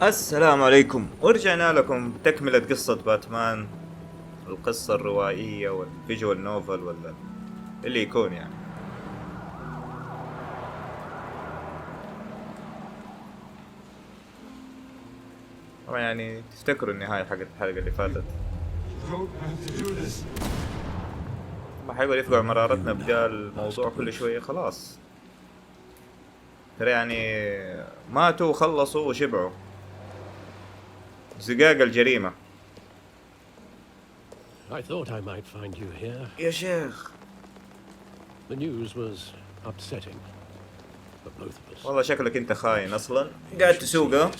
السلام عليكم، ورجعنا لكم تكملة قصة باتمان. القصة الروائية والفيجوال نوفل ولا اللي يكون يعني. طبعا يعني تفتكروا النهاية حقت الحلقة اللي فاتت ما حيقول يفقع مرارتنا بجال الموضوع كل شوية. خلاص ترى يعني ماتوا وخلصوا وشبعوا زقاق الجريمة. I thought I might find you here. يا شيخ The news was upsetting for both of us. والله شكلك انت خاين اصلا قاعد تسوقه.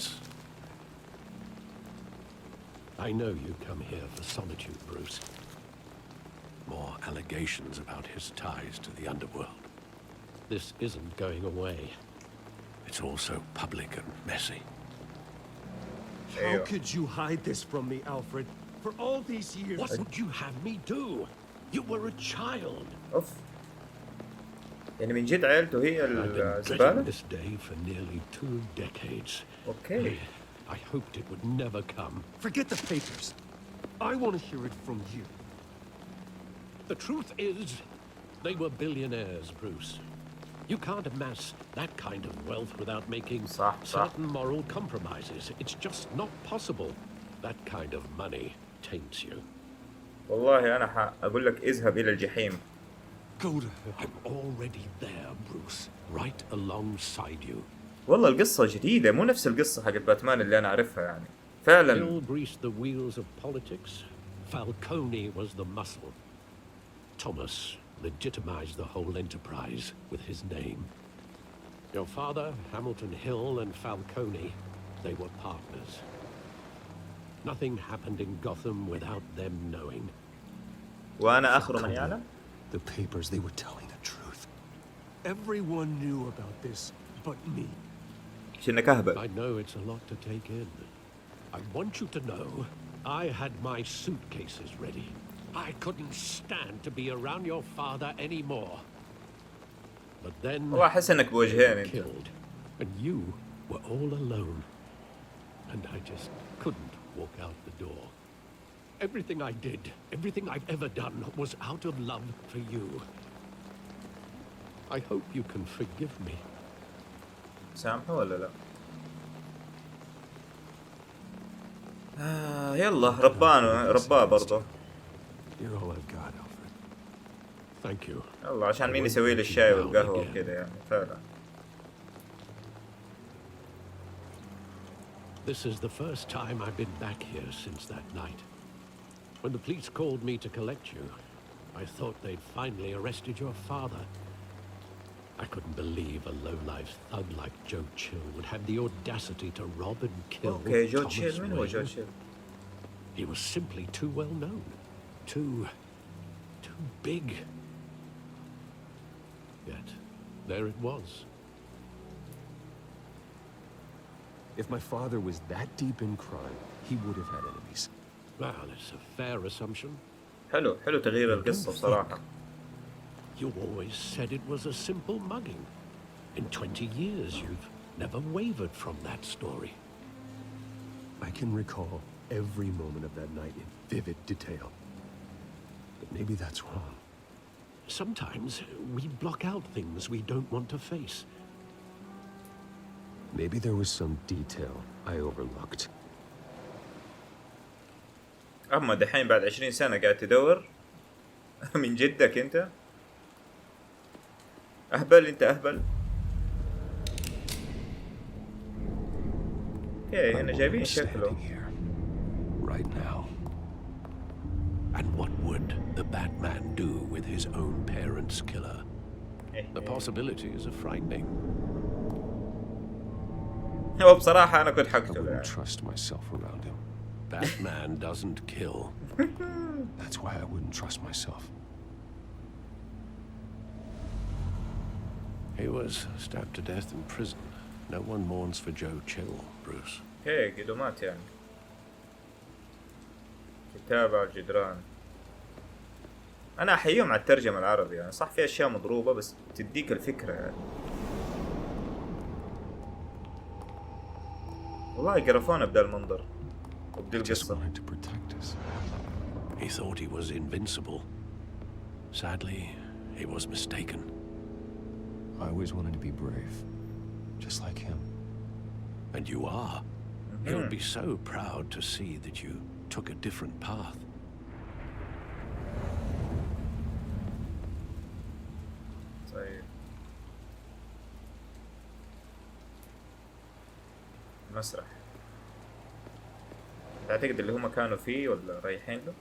I know you come here for solitude, Bruce. More allegations about his ties to the underworld. This isn't going away. It's all so public and messy. How could you hide this from me, Alfred? For all these years... What would you have me do? You were a child. اوف يعني من جد عيلته هي I've been dreading الزبالة. this day for nearly 2 decades. اوكي I hoped it would never come. Forget the papers. I want to hear it from you. The truth is, they were billionaires, Bruce. You can't amass that kind of wealth without making صح. certain moral compromises. It's just not possible. That kind of money taints you. والله انا اقول لك اذهب الى الجحيم. Go to hell. I'm already there, Bruce. Right alongside you. والله القصة جديدة مو نفس القصة حقت باتمان اللي انا اعرفها يعني فعلا. Bill greased the wheels of politics. Falcone was the muscle. Thomas legitimized the whole enterprise with his name. Your father, Hamilton Hill, and Falcone, they were partners. Nothing happened in Gotham without them knowing. وانا اخر من يعلم. The papers, they were telling the truth. Everyone knew about this but me. شنك اهبل. I know it's a lot to take in. I want you to know I had my suitcases ready. I couldn't stand to be around your father anymore. But then والله احس انك بوجهين انت. killed, and you were all alone. And I just couldn't walk out the door. Everything I did, everything I've ever done was out of love for you. I hope you can forgive me. سامحه ولا لا؟ يلا رباه برضه. You're all I've got, Alfred. Thank you. يلا عشان مين يسوي لي الشاي والقهوة وكذا يعني فعلا. This is the first time I've been back here since that night. When the police called me to collect you, I thought they'd finally arrested your father. I couldn't believe a low-life thug like Joe Chill would have the audacity to rob and kill اوكي جو Thomas تشيل. من هو جو Wayne. تشيل؟ He was simply too well known. Too big. Yet, there it was. If my father was that deep in crime, he would have had enemies. Well, it's a fair assumption. حلو تغيير القصة بصراحة. You always said it was a simple mugging. In 20 years, you've never wavered from that story. I can recall every moment of that night in vivid detail. But maybe that's wrong. Sometimes we block out things we don't want to face. Maybe there was some detail I overlooked. اما دحين بعد 20 سنة قاعد تدور. من جدك انت اهبل. انت اهبل. اوكي هنا جايبين شكله. Right now. And what would the Batman do with his own parents' killer? The possibilities are frightening. هو بصراحة أنا كنت I حقتله wouldn't يعني. trust myself around him. Batman doesn't kill. That's why I wouldn't trust myself. He was stabbed to death in prison. No one mourns for Joe Chill, Bruce. اوكي قدومات يعني. كتابة على الجدران. أنا أحييهم على الترجمة العربي يعني صح في أشياء مضروبة بس تديك الفكرة يعني. والله قرفونا بدا المنظر وبدي Just القصة. wanted to protect us. He thought he was invincible. Sadly, he was mistaken. I always wanted to be brave, just like him. And you are. He'll be so proud to see that you took a different path. طيب المسرح تعتقد اللي هم كانوا فيه ولا رايحين له؟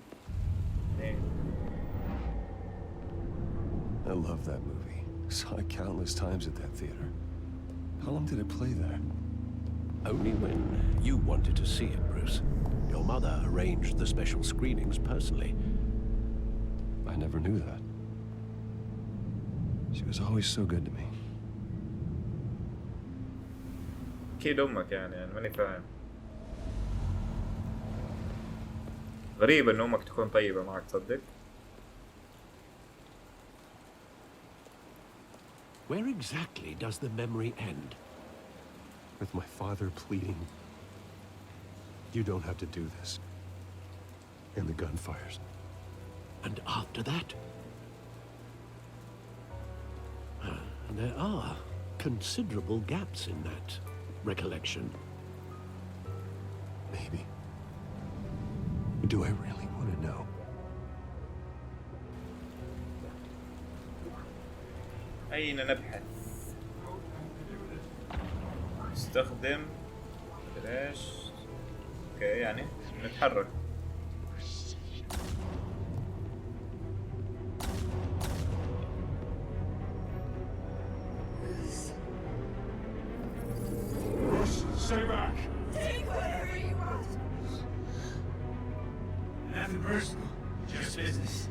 ايه I love that movie. Saw it countless times at that theater. How long did it play there? Only when you wanted to see it, Bruce. Your mother arranged the special screenings personally. I never knew that. She was always so good to me. اكيد امك يعني ماني فاهم. غريب ان امك تكون طيبة معك تصدق. Where exactly does the memory end? With my father pleading, "You don't have to do this." And the gunfires. And after that? There are considerable gaps in that recollection. Maybe. Do I really want to know? أين نبحث؟ استخدم بلاش. اوكي يعني نتحرك. Stay back. Take whatever you want. Nothing personal, just business.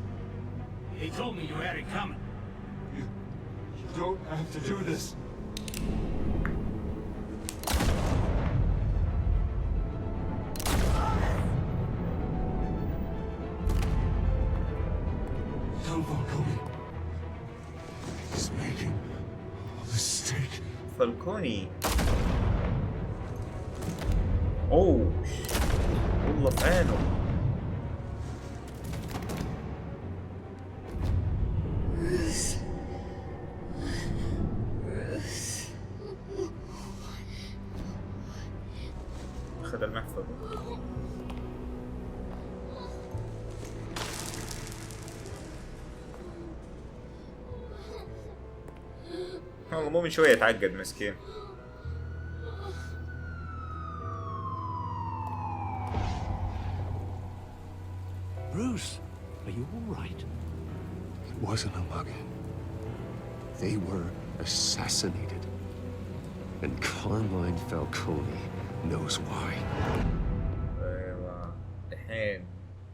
He told me you had it coming. You don't have to do this. Telephone coming. He's making a mistake. فالكوني. اوه والله في عينه. اخذ المحفظة. والله مو من شوية يتعقد مسكين. Bruce, are you all right? It wasn't a mug-in. They were assassinated. And Carmine Falcone knows why. ايوه الحين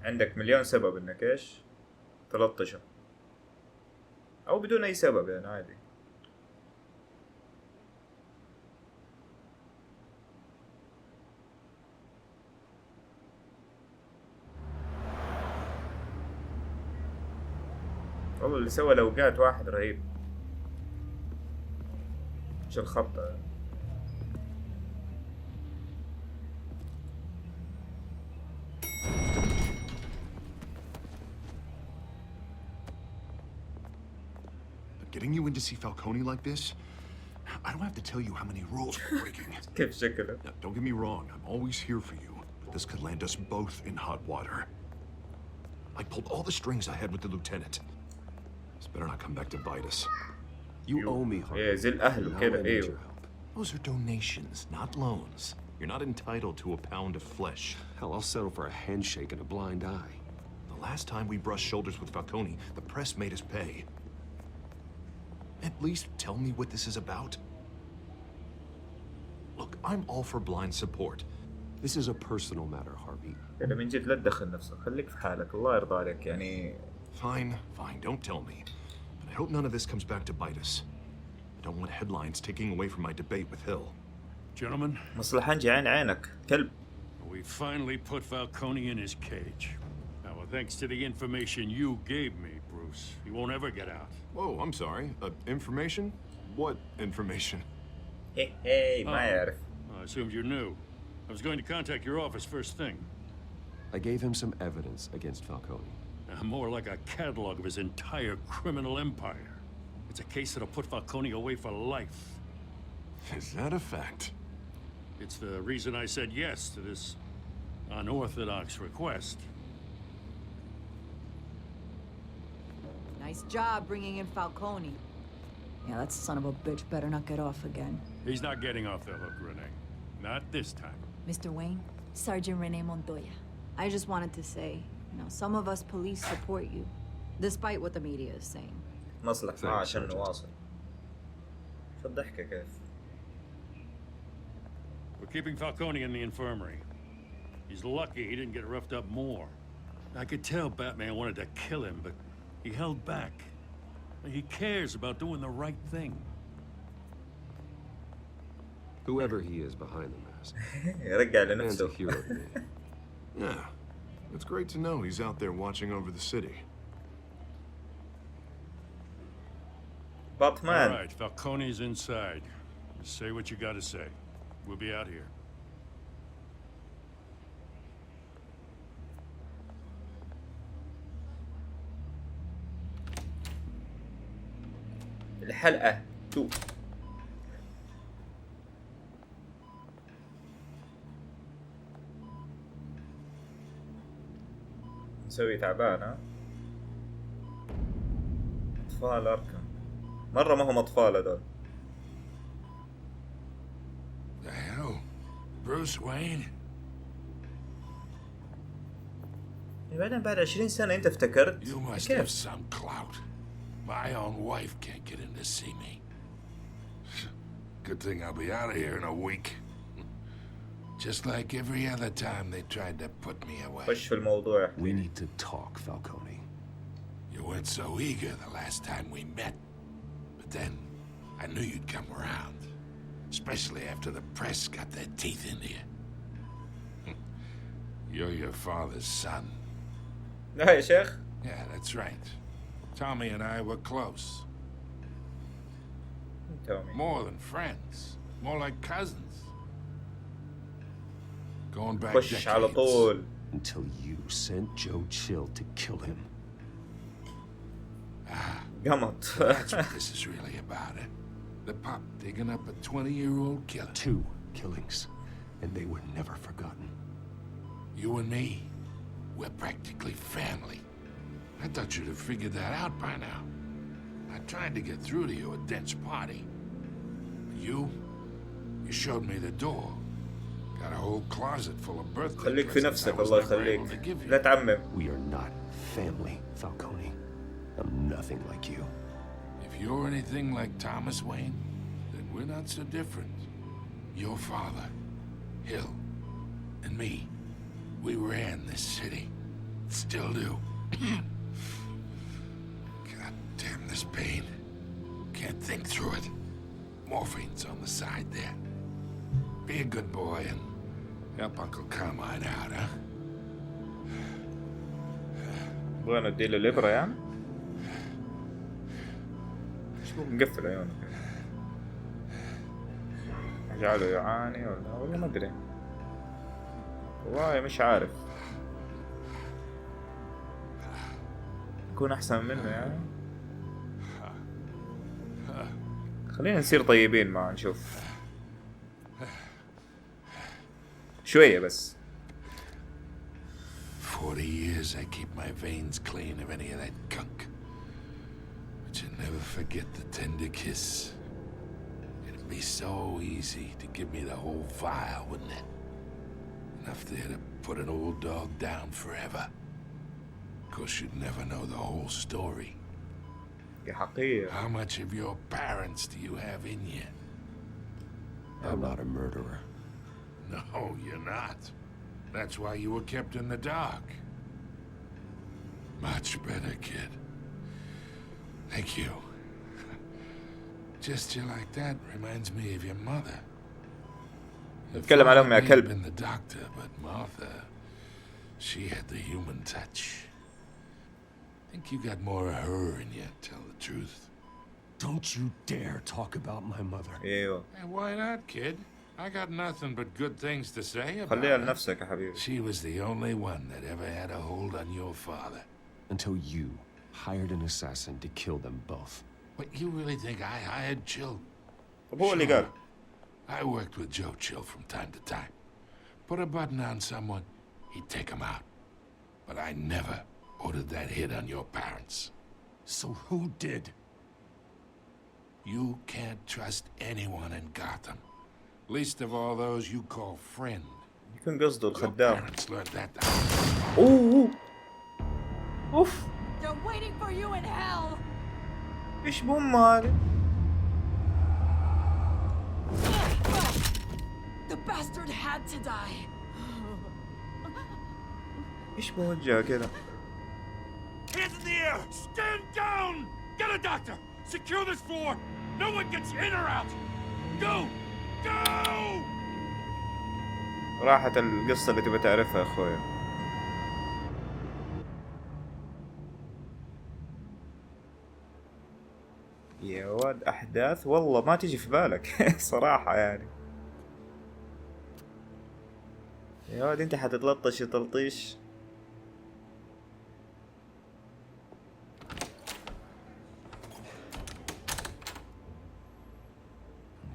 عندك مليون سبب انك ايش تلطشه او بدون اي سبب يعني عادي. والله اللي سوى الاوقات واحد رهيب. ايش الخطة Getting you in to see Falcone like this? I don't have to tell you how many rules we're breaking. كيف شكله. Now, don't get me wrong, I'm always here for you, but this could land us both in hot water. I pulled all the strings I had with the lieutenant. This better not come back to bite us. You owe me, Harvey. ايه زي الاهل Now I وكذا. need ايوه your help. Those are donations, not loans. You're not entitled to a pound of flesh. Hell, I'll settle for a handshake and a blind eye. The last time we brushed shoulders with Falcone, the press made us pay. At least tell me what this is about. Look, I'm all for blind support. This is a personal matter, Harvey. كذا من جد لا تدخل نفسك خليك في حالك الله يرضى عليك يعني. Fine, fine, don't tell me. But I hope none of this comes back to bite us. I don't want headlines taking away from my debate with Hill. Gentlemen, مصلحة نجي عين عينك كلب. we finally put Falcone in his cage. Now, thanks to the information you gave me, Bruce, he won't ever get out. Whoa, I'm sorry. Information? What information? هي ما يعرف. I assumed you knew. I was going to contact your office first thing. I gave him some evidence against Falcone. More like a catalog of his entire criminal empire. It's a case that'll put Falcone away for life. Is that a fact? It's the reason I said yes to this unorthodox request. Nice job bringing in Falcone. Yeah, that son of a bitch better not get off again. He's not getting off the hook, Renee. Not this time. Mr. Wayne, Sergeant Rene Montoya. I just wanted to say, some of us police support you, despite what the media is saying. نصلح معاه عشان نواصل. شو الضحكة كيف؟ We're keeping Falcone in the infirmary. He's lucky he didn't get roughed up more. I could tell Batman wanted to kill him, but he held back. He cares about doing the right thing. Whoever he is behind the mask, يرجع man's a لنفسه. hero to me. Yeah. It's great to know he's out there watching over the city. All باتمان. right, Falcone's inside. Just say what you gotta say. We'll be out here. الحلقة 2. مسوي تعبان ها؟ أطفال أركم مرة ما هم أطفال هذول. The hell? Bruce Wayne? بعدين بعد 20 سنة أنت افتكرت؟ You must كيف؟ have some clout. My own wife can't get in to see me. Good thing I'll be out of here in a week. Just like every other time they tried to put me away. خش في الموضوع. We need to talk, Falcone. You weren't so eager the last time we met. But then, I knew you'd come around. Especially after the press got their teeth into you. You're your father's son. لا يا شيخ. Yeah, that's right. Tommy and I were close. تومي. More than friends. More like cousins. Going back خش على decades. طول. Until you sent Joe Chill to kill him. قمط. That's what this is really about, eh? The pup digging up a 20-year-old killer. 2 killings, and they were never forgotten. You and me, we're practically family. I thought you'd have figured that out by now. I tried to get through to you at Dent's party. You showed me the door. Got a whole closet full of birthday خليك في presents I نفسك was الله never able to يخليك. give you. لا تعمم. We are not family, Falcone. I'm nothing like you. If you're anything like Thomas Wayne, then we're not so different. Your father, Hill, and me, we ran this city. Still do. God damn this pain. Can't think through it. Morphine's on the side there. Be a good boy and help Uncle Carmine out, huh? بغينا نديله الإبرة يعني؟ شو مقفل عيونه كده؟ جعله يعاني ولا ما أدري. والله مش عارف. يكون أحسن منه يعني. خلينا نصير طيبين معه نشوف. شوية بس. 40 years I keep my veins clean of any of that gunk. But you never forget the tender kiss. It'd be so easy to give me the whole vial, wouldn't it? Enough there to put an old dog down forever. Of course, you'd never know the whole story. يا حقير. How much of your parents do you have in you? I'm not a murderer. No, you're not. That's why you were kept in the dark. Much better, kid. Thank you. Gesture like that reminds me of your mother. اتكلم على أمي يا May have كلب. been the doctor, but Martha, she had the human touch. Think you got more of her in you, tell the truth. Don't you dare talk about my mother. ايوه. And why not, kid? I got nothing but good things to say about خليها her. لنفسك يا حبيبي. She was the only one that ever had a hold on your father. Until you hired an assassin to kill them both. What, you really think I hired Chill? طب هو اللي قال. I worked with Joe Chill from time to time. Put a button on someone, he'd take him out. But I never ordered that hit on your parents. So who did? You can't trust anyone in Gotham. Least of all those you call friend. يكون قصده Your الخدام. parents learned that. اوه اوف They're waiting for you in hell! ايش بهم هذه؟ The bastard had to die. ايش بوجهها كذا؟ Hands in the air! Stand down! Get a doctor! Secure this floor! No one gets in or out! Go! Go! راحت القصة اللي تبي تعرفها يا اخويا. يا واد احداث والله ما تيجي في بالك صراحة يعني. يا واد انت حتتلطش تلطيش.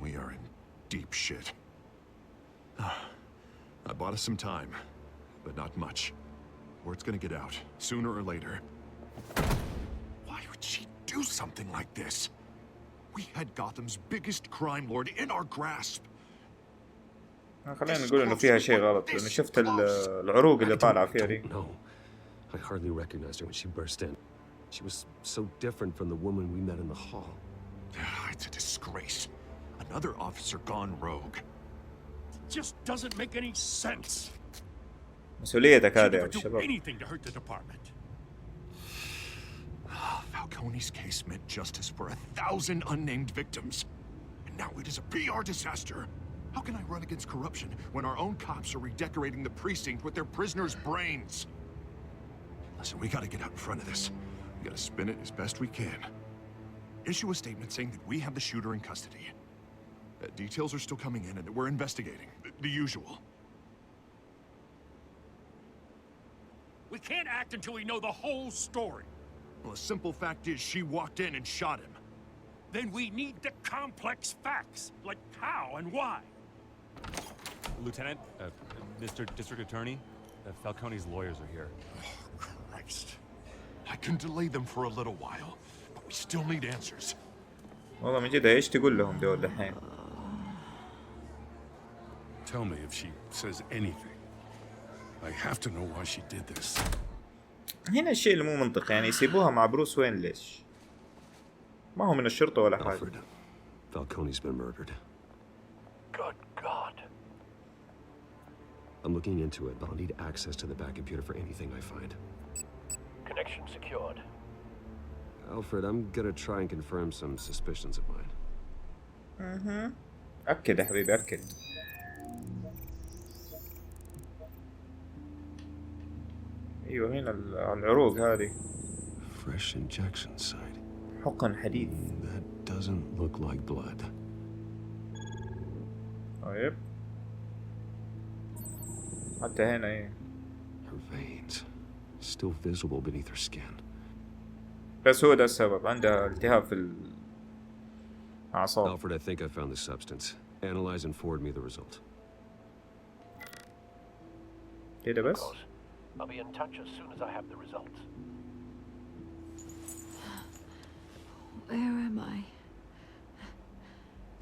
We are in deep shit. I bought us some time, but not much. Word's gonna get out, sooner or later. Why would she do something like this? We had Gotham's biggest crime lord in our grasp. خلينا نقول انه فيها شيء غلط لانه شفت العروق اللي طالعة فيها دي. No, I hardly recognized her when she burst in. She was so different from the woman we met in the hall. It's a disgrace. Another officer gone rogue. Just doesn't make any sense. مسؤوليتك هذا يا She'd never do شباب. anything to hurt the department. Falcone's case meant justice for 1,000 unnamed victims. And now it is a PR disaster. How can I run against corruption when our own cops are redecorating the precinct with their prisoners' brains? Listen, we gotta get out in front of this. We gotta spin it as best we can. Issue a statement saying that we have the shooter in custody. That details are still coming in and that we're investigating. The usual. We can't act until we know the whole story. Well, the simple fact is she walked in and shot him. Then we need the complex facts, like how and why. Lieutenant, Mr. District Attorney, Falcone's lawyers are here. Christ. I can delay them for a little while, but we still need answers. والله من جد ايش تقول لهم دول الحين؟ Tell me if she says anything. I have to know why she did this. هنا الشيء اللي مو منطقي يعني يسيبوها مع بروس وين ليش؟ ما هو من الشرطة ولا حاجة. Alfred, Falcone's been murdered. Good God. I'm looking into it, but I'll need access to the back computer for anything I find. Connection secured. Alfred, I'm gonna try and confirm some suspicions of mine. أكد يا حبيبي أكد. أيوه هنا العروق هذه. Fresh injection site. حقن حديد. That doesn't look like blood. طيب. حتى هنا إيه. Her veins, still visible beneath her skin. بس هو ده السبب عندها التهاب في الأعصاب. Alfred, I think I found the substance. Analyze and forward me the result. كده بس. I'll be in touch as soon as I have the results. Where am I?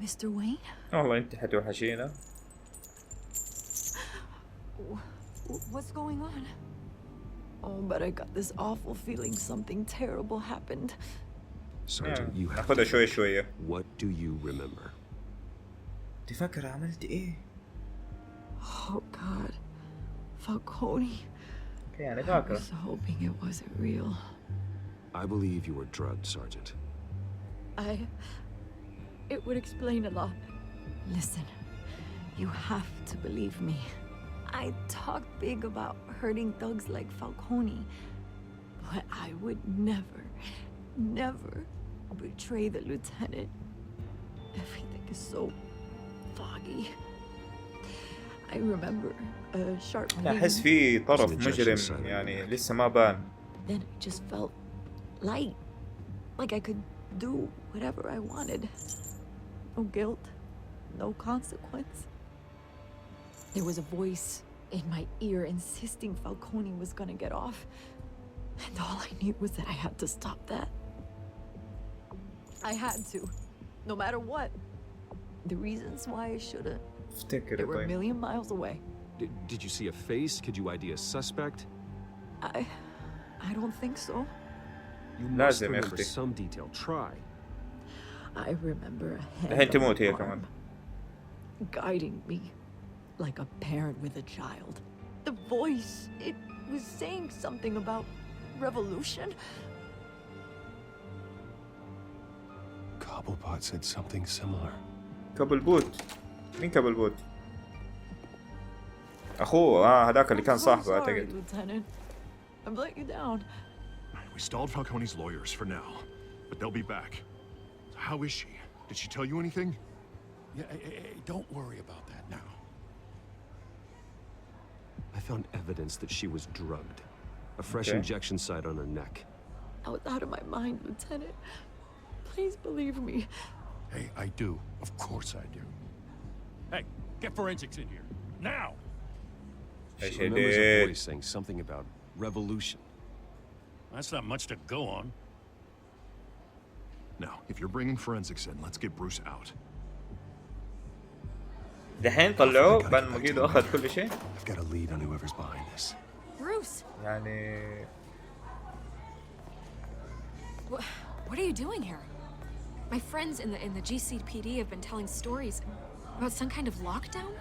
Mr. Wayne? والله أنت حتوحشينا. What's going on? Oh, but I got this awful feeling something terrible happened. Sergeant, you have ناخدها شوي شوية. What do you remember? تفكر عملت إيه؟ Oh God, Falcone. يعني I فاكرة. was hoping it wasn't real. I believe you were drugged, Sergeant. It would explain a lot. Listen, you have to believe me. I talked big about hurting thugs like Falcone, but I would never betray the lieutenant. Everything is so foggy. I remember a sharp أحس pain. في طرف مجرم يعني لسه ما بان. Then it just felt light, like I could do whatever I wanted. No guilt, no consequence. There was a voice in my ear insisting Falcone was gonna get off. And all I knew was that I had to stop that. I had to, no matter what. The reasons why I shouldn't, they were a million miles away. Did you see a face? Could you ID a suspect? I don't think so. You must remember some detail. Try. I remember a الحين تموت هي hand كمان. guiding me like a parent with a child. The voice, it was saying something about revolution. Cobblepot said something similar. كابل بوت. مين كابل بوت؟ أخوه هذاك اللي كان صاحبه Sorry, أعتقد. Lieutenant. I've let you down. We stalled Falcone's lawyers for now, but they'll be back. So how is she? Did she tell you anything? Yeah, hey, don't worry about that now. I found evidence that she was drugged. A fresh injection site on her neck. I was out of my mind, Lieutenant. Please believe me. Hey, I do. Of course I do. Hey, get forensics in here. Now! She remembers a voice saying something about revolution. That's not much to go on. Now, if you're bringing forensics in, let's get Bruce out. دحين طلعوه بعد ما قيدوا أخذ كل شيء. I've got a lead on whoever's behind this. Bruce, يعني what are you doing here? My friends in the GCPD have been telling stories about some kind of lockdown.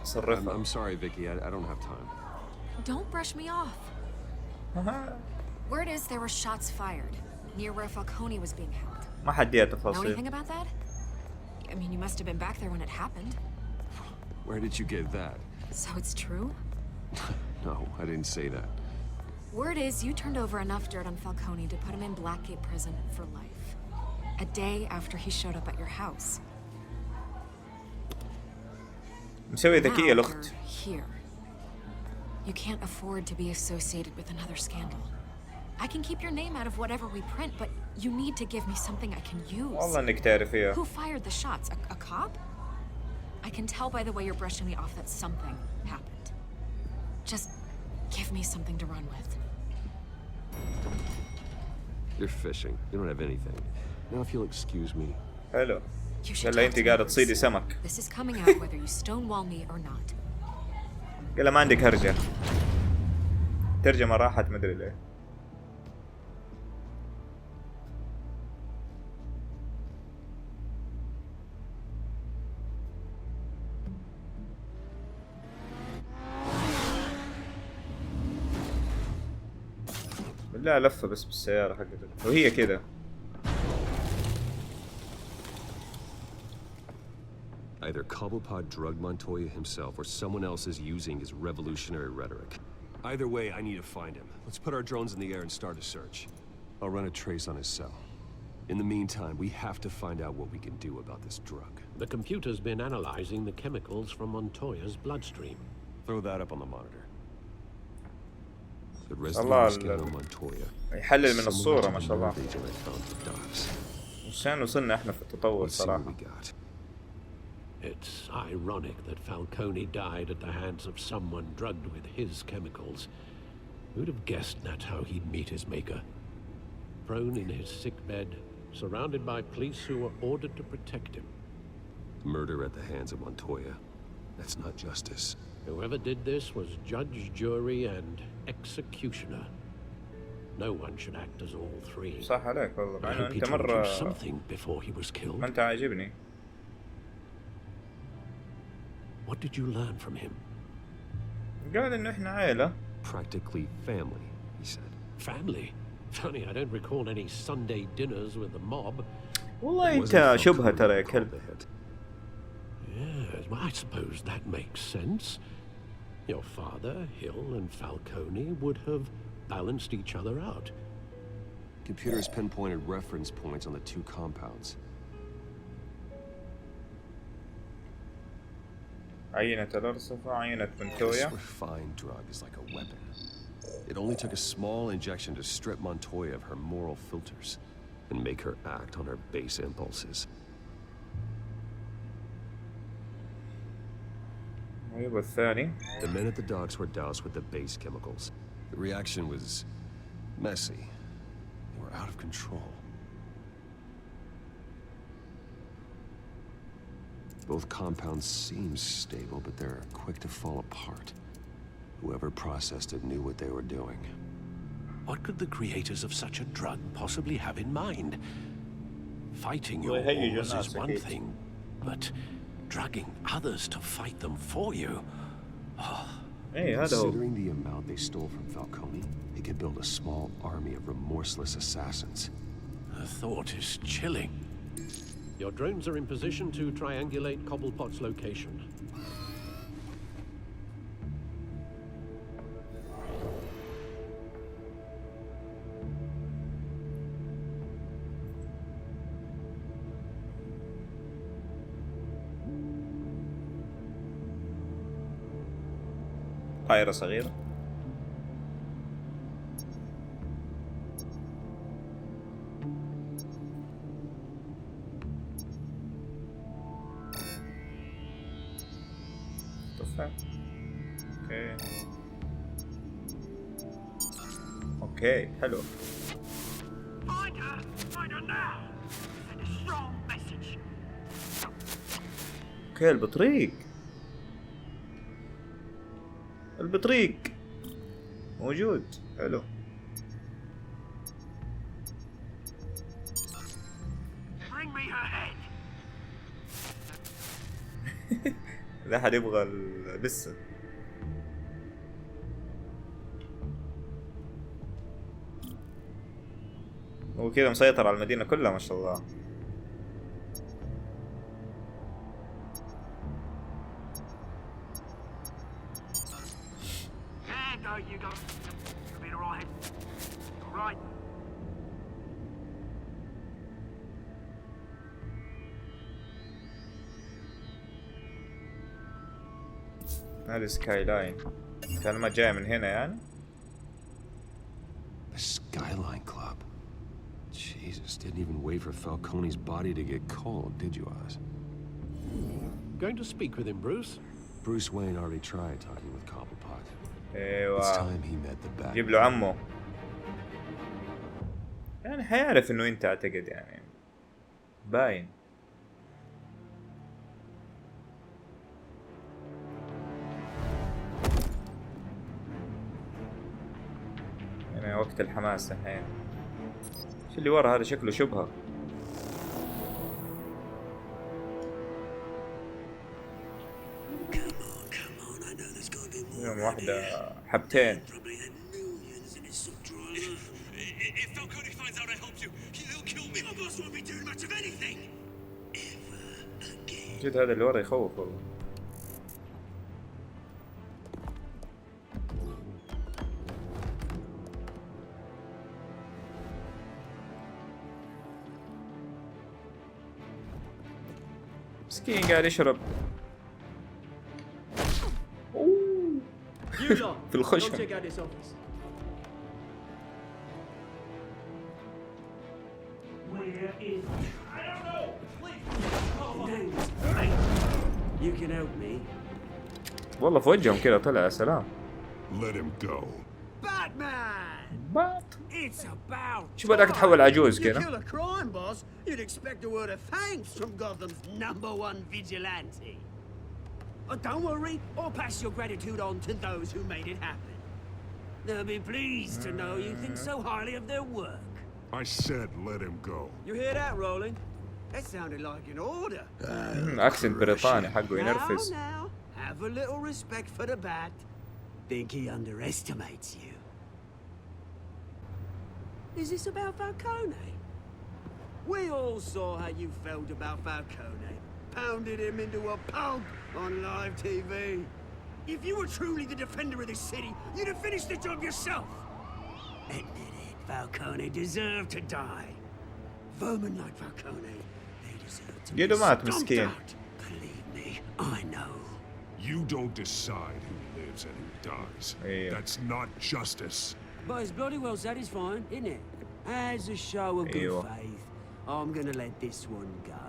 صرفها. I'm sorry, Vicky. I don't have time. Don't brush me off. Word is there were shots fired near where Falcone was being held. ما حديها Know تفاصيل. anything about that? I mean, you must have been back there when it happened. Where did you get that? So it's true? No, I didn't say that. Word is you turned over enough dirt on Falcone to put him in Blackgate prison for life. A day after he showed up at your house. مسوي ذكية Now الأخت. you're here. You can't afford to be associated with another scandal. I can keep your name out of whatever we print, but you need to give me something I can use. والله إنك تعرفيها. Who fired the shots? A cop? I can tell by the way you're brushing me off that something happened. Just give me something to run with. You're fishing. You don't have anything. Now, if you'll excuse me. حلو. You should يلا talk أنت to me, قاعدة Bruce. تصيدي سمك. This is coming out whether you stonewall me or not. قال ما عندك هرجة. ترجمة راحت مدري ليه. بالله لفة بس بالسيارة حقتك وهي كده. Either Cobblepot drugged Montoya himself or someone else is using his revolutionary rhetoric. Either way, I need to find him. Let's put our drones in the air and start a search. I'll run a trace on his cell. In the meantime, we have to find out what we can do about this drug. The computer's been analyzing the chemicals from Montoya's bloodstream. Throw that up on the monitor. The الله residue scan on Montoya. يحلل من الصورة ما شاء الله. Someone agent I found the docs. عشان وصلنا احنا في التطور Let's see what صراحة. we got. It's ironic that Falcone died at the hands of someone drugged with his chemicals. Who'd have guessed that's how he'd meet his maker? Prone in his sickbed, surrounded by police who were ordered to protect him. Murder at the hands of Montoya. That's not justice. Whoever did this was judge, jury, and executioner. No one should act as all three. صح عليك والله مع I انه hope he انت told you مرة something before he was killed. ما انت عاجبني. What did you learn from him? قال انه احنا عائلة. Practically family, he said. Family? Funny, I don't recall any Sunday dinners with the mob. والله It انت wasn't شبهة Falcone ترى يا who called كلب. the hit. Yes, well, I suppose that makes sense. Your father, Hill, and Falcone would have balanced each other out. Computers pinpointed reference points on the two compounds. عينة الأرصفة، عينة This منتويا. refined drug is like a weapon. It only took a small injection to strip Montoya of her moral filters and make her act on her base impulses. أيوة الثاني. The men at the docks were doused with the base chemicals. The reaction was messy. They were out of control. Both compounds seem stable, but they're quick to fall apart. Whoever processed it knew what they were doing. What could the creators of such a drug possibly have in mind? Fighting your Well, hey, you wars just is asked one the thing, but drugging others to fight them for you? إيه هذا هو. Considering the amount they stole from Falcone, they could build a small army of remorseless assassins. The thought is chilling. Your drones are in position to triangulate Cobblepot's location. طائرة صغيرة. تفاح. اوكي. اوكي حلو. Find her now. Send a strong message. اوكي البطريق. البطريق موجود. حلو. Bring me her head. لا حد يبغى لسه. هو كذا مسيطر على المدينة كلها ما شاء الله. There you go. You'll be alright. Alright. هذه سكاي لاين. كلمة جاية من هنا يعني. The Skyline Club. Jesus, didn't even wait for Falcone's body to get cold, did you, Oz? Going to speak with him, Bruce? Bruce Wayne already tried talking with Cobblepot. It's ايوه. time he met the Batman. جيب له عمه. يعني حيعرف انه انت اعتقد يعني. باين. يعني وقت الحماس الحين. شو اللي ورا هذا شكله شبهة. يوم واحدة حبتين. If Falcone finds out I helped you, he'll kill me. My boss won't be doing much of anything. جد هذا اللي ورا يخوف والله. مسكين قاعد يشرب. في الخشم. You can help me. والله في وجههم كذا طلع يا سلام. Let him go. Batman! بات. It's about شو بدك تحول عجوز You كذا؟ kill a crime boss, you'd expect a word of thanks from Gotham's #1 vigilante. Oh, don't worry, I'll pass your gratitude on to those who made it happen. They'll be pleased to know you think so highly of their work. I said let him go. You hear that, Roland? That sounded like an order. اكسنت بريطاني حقه ينرفز. Now, have a little respect for the bat. Think he underestimates you. Is this about Falcone? We all saw how you felt about Falcone. Pounded him into a pulp on live TV. If you were truly the defender of this city, you'd have finished the job yourself. Admit it, Falcone deserved to die. Vermin like Falcone, they deserve to be جدو مات stomped مسكين. out. Believe me, I know. You don't decide who lives and who dies. Yeah. That's not justice. But it's bloody well satisfying, isn't it? As a show of good Yeah. faith, I'm gonna let this one go.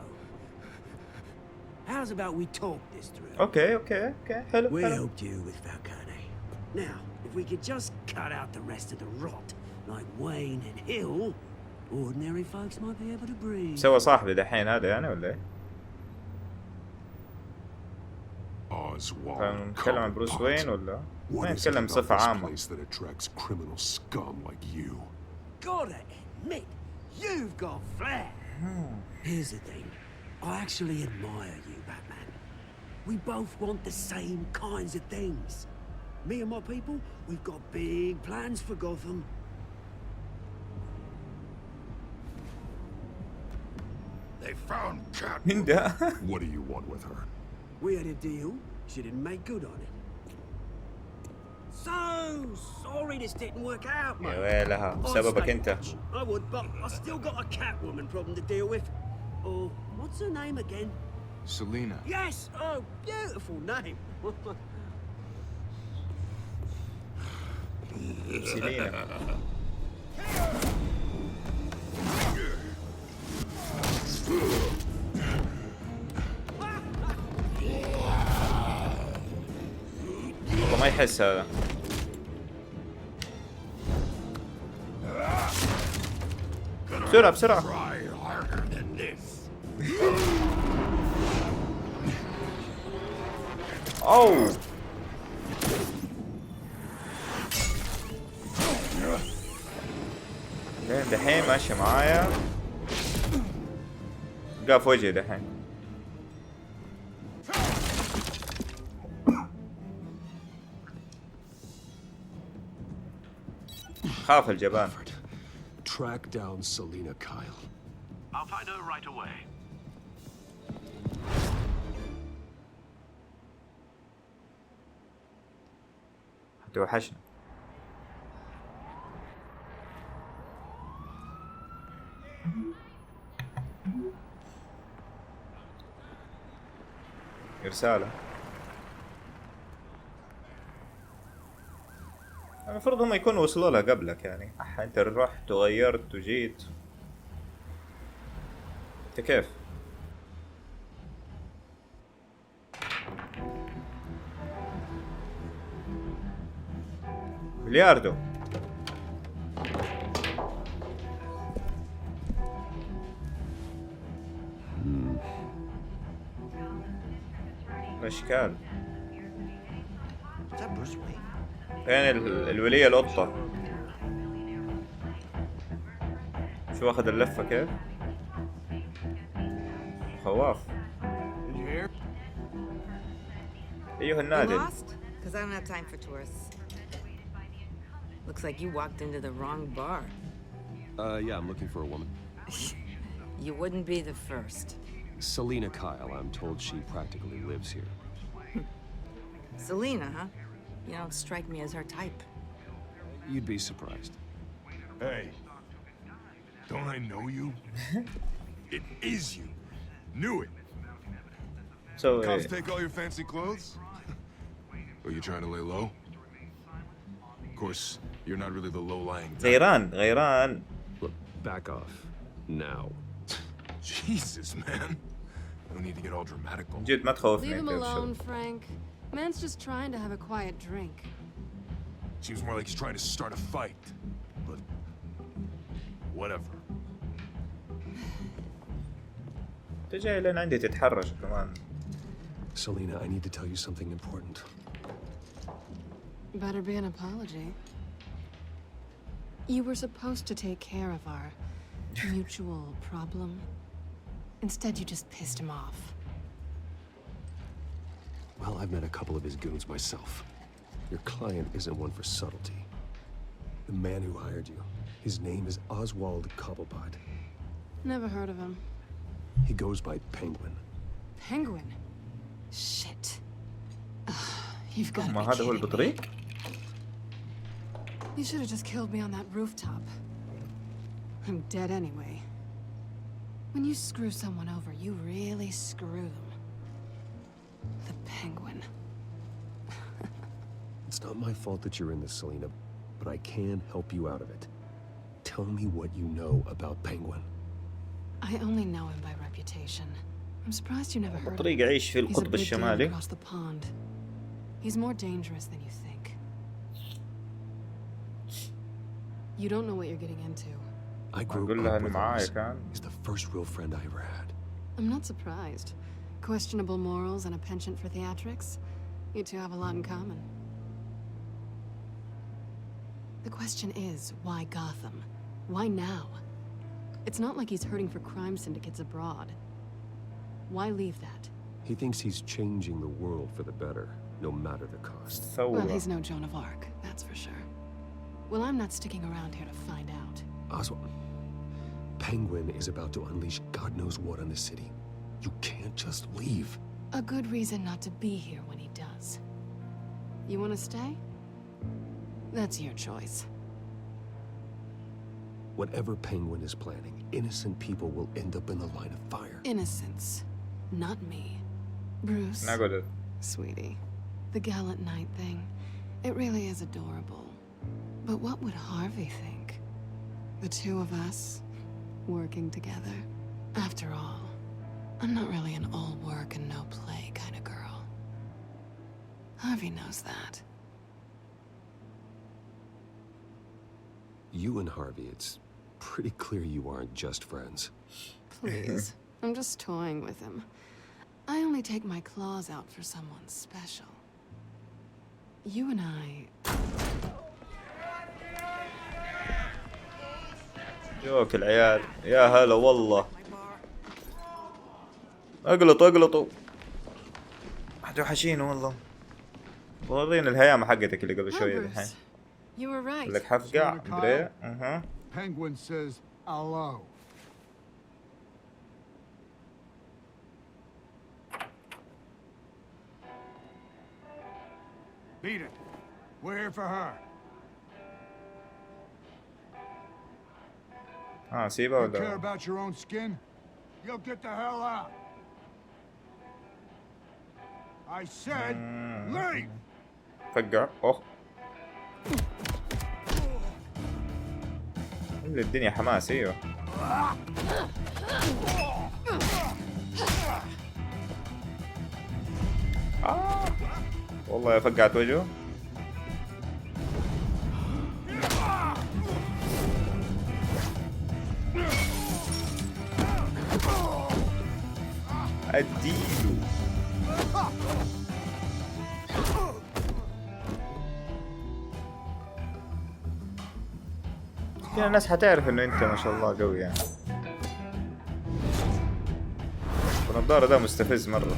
How's about we talk this through? اوكي حلو We حلو. helped you with Falcone. Now, if we could just cut out the rest of the rot, like Wayne and Hill, ordinary folks might be able to breathe. سوى صاحبي دحين هذا يعني ولا ايه؟ Oswald نتكلم عن بروس وين ولا؟ What ما is it نتكلم about بصفة this عامة. place that attracts criminal scum like you? Gotta admit, you've got flair. Here's the thing. I actually admire you, Batman. We both want the same kinds of things. Me and my people, we've got big plans for Gotham. They found Cat. مين ده؟ What do you want with her? We had a deal. She didn't make good on it. So sorry this didn't work out, mate. يا ويلها I'd بسببك stay انت. rich. I would, but I still got a Catwoman problem to deal with. Oh, what's her name again? Selena. Yes! Oh, beautiful name. سيلينا. والله ما يحس هذا. بسرعة بسرعة. Try harder than this. اوه لين دحين ماشي معايا. قاف وجهي دحين. خاف الجبان. Track down Selena Kyle. I'll find her right away. توحشنا. رسالة. المفروض هم يكونوا وصلوا لها قبلك يعني. انت رحت وغيرت وجيت. انت كيف؟ بلياردو. اشكال. فين الولية القطة؟ شو واخد اللفة كيف؟ خواف. ايوه النادل. Because I don't have time for tourists. Looks like you walked into the wrong bar. Yeah, I'm looking for a woman. You wouldn't be the first. Selena Kyle, I'm told she practically lives here. Selena, huh? You don't strike me as her type. You'd be surprised. Hey, don't I know you? It is you. Knew it. So Cops take all your fancy clothes? Are you trying to lay low? Of course, you're not really the low-lying type. غيران. Look, back off. Now. Jesus, man. No need to get all dramatical. جد ما تخوفني. Leave him alone, Frank. Man's just trying to have a quiet drink. Seems more like he's trying to start a fight. But whatever. انت جاي لين عندي تتحرش كمان. Selena, I need to tell you something important. Better be an apology. You were supposed to take care of our mutual problem. Instead, you just pissed him off. Well, I've met a couple of his goons myself. Your client isn't one for subtlety. The man who hired you, his name is Oswald Cobblepot. Never heard of him. He goes by Penguin. Penguin? Shit. You've got to ما be هذا هو kidding me. البطريق؟ You should have just killed me on that rooftop. I'm dead anyway. When you screw someone over, you really screw them. The Penguin. It's not my fault that you're in this, Selena, but I can help you out of it. Tell me what you know about Penguin. I only know him by reputation. I'm surprised you never heard of طريق him. يعيش في He's a القطب big deal الشمالي. across the pond. He's more dangerous than you think. You don't know what you're getting into. I grew أقول لها up إنه with معايا him. كان. He's the first real friend I ever had. I'm not surprised. Questionable morals and a penchant for theatrics. You two have a lot in common. The question is, why Gotham? Why now? It's not like he's hurting for crime syndicates abroad. Why leave that? He thinks he's changing the world for the better, no matter the cost. Well, he's no Joan of Arc, that's for sure. Well, I'm not sticking around here to find out. Oswald, Penguin is about to unleash God knows what on the city. You can't just leave. A good reason not to be here when he does. You want to stay? That's your choice. Whatever Penguin is planning, innocent people will end up in the line of fire. Innocence, not me. Bruce, sweetie, the gallant knight thing, it really is adorable. But what would Harvey think? The two of us, working together? After all, I'm not really an all work and no play kind of girl. Harvey knows that. You and Harvey, it's pretty clear you aren't just friends. Please, I'm just toying with him. I only take my claws out for someone special. You and I... جوك العيال يا هلا والله. اقلطوا وحشين والله. ورينا الهيامة حقتك اللي قبل شوية الحين. You were right. لك حفقع مدري. اها. Penguin says hello. Beat it. We're here for her. سيبها You care ولا؟ about your own skin? You'll get the hell out. I said, leave. فقع. الدنيا حماس ايوه. والله فقعت وجهه. اديله. في ناس حتعرف انه انت ما شاء الله قوي يعني. النظارة ده مستفز مرة.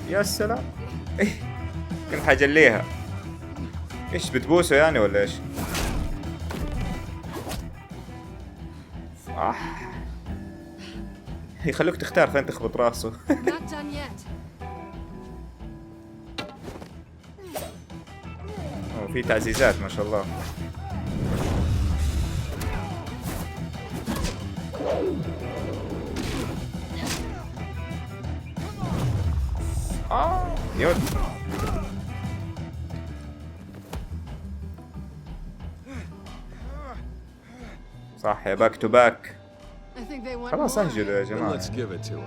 يا سلام. كنت حجليها. ايش بتبوسه يعني ولا ايش؟ يخلوك تختار فين تخبط راسه. في تعزيزات ما شاء الله. يود. صح يا باك تو باك. خلاص انجلوا يا جماعة. Let's give it to him.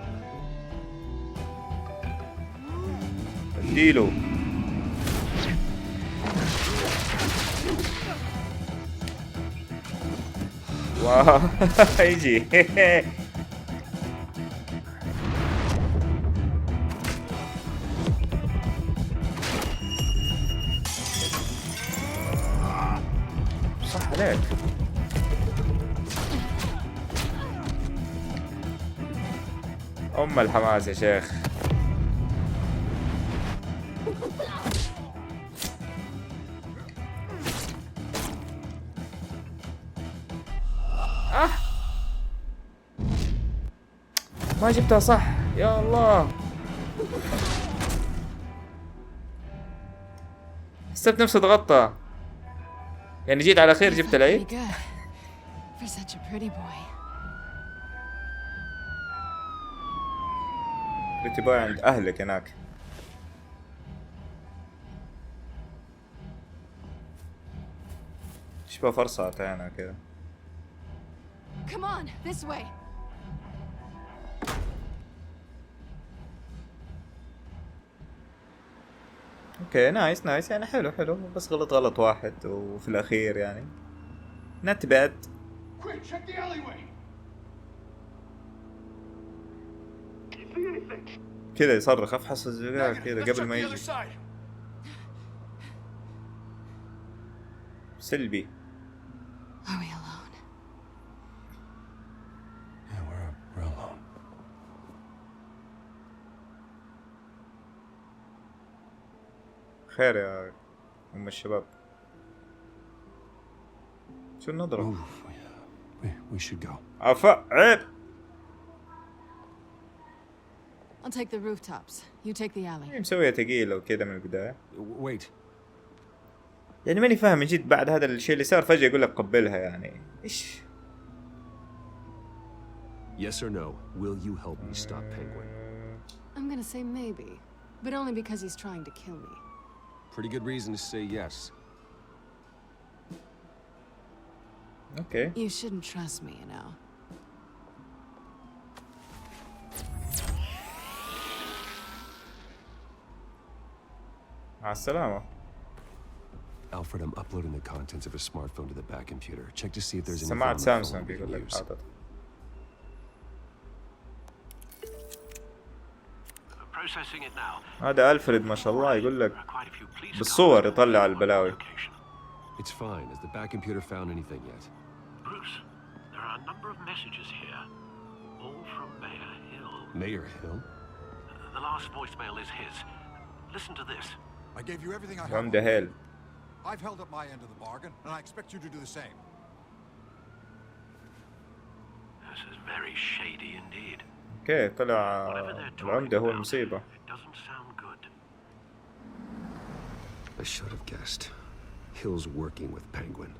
اديله. واو يجي. صح عليك. الحماس يا شيخ. ما جبتها صح يا الله. حسيت نفسي ضغطتها يعني جيت على خير جبت العيد. For such a pretty boy. قلت باي عند أهلك هناك. شبه فرصة عطينا كذا. Come on, this way. اوكي نايس نايس يعني حلو حلو، بس غلط غلط واحد وفي الأخير يعني not bad. Quick, check the alleyway. كذا يصرخ افحص الزجاج كذا قبل ما يجي. سلبي. Are we alone? Yeah, we're alone. خير يا أم الشباب. شو النظرة؟ We should go. عفا عيب. I'll take the rooftops. You take the alley. مسوية ثقيلة وكذا من البداية. Wait. يعني ماني فاهم من جد بعد هذا الشيء اللي صار فجأة يقول لك قبلها يعني إيش؟ Yes or no? Will you help me stop Penguin? I'm gonna say maybe, but only because he's trying to kill me. Pretty good reason to say yes. Okay. You shouldn't trust me, you know. مع السلامة. Alfred, I'm uploading the contents of a smartphone to the back computer. Check to see if there's any سماعة phone سامسونج we يقول can لك use. حاطط. Processing it now. هذا ألفريد ما شاء الله يقول لك بالصور يطلع البلاوي. It's fine. Has the back computer found anything yet? Bruce, there are a number of messages here, all from Mayor Hill. Mayor Hill? The last voicemail is his. Listen to this. I gave you everything I From have. the hell. I've held up my end of the bargain, and I expect you to do the same. This is very shady indeed. اوكي طلع العمدة هو المصيبة. It doesn't sound good. I should have guessed. Hill's working with Penguin.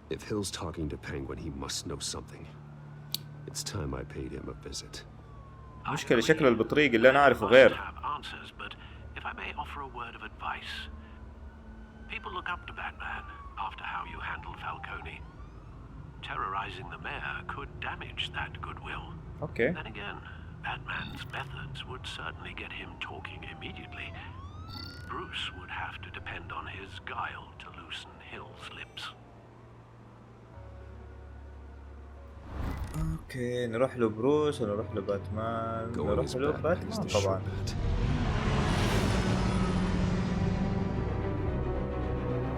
If Hill's talking to Penguin, he must know something. It's time I paid him a visit. مشكلة شكل البطريق اللي أنا أعرفه غير. Answers, but if I may offer a word of advice, people look up to Batman after how you handled Falcone. Terrorizing the mayor could damage that goodwill. Okay. Then again, Batman's methods would certainly get him talking immediately. Bruce would have to depend on his guile to loosen Hill's lips. اوكي نروح له بروس ونروح له باتمان نروح له باتمان طبعا.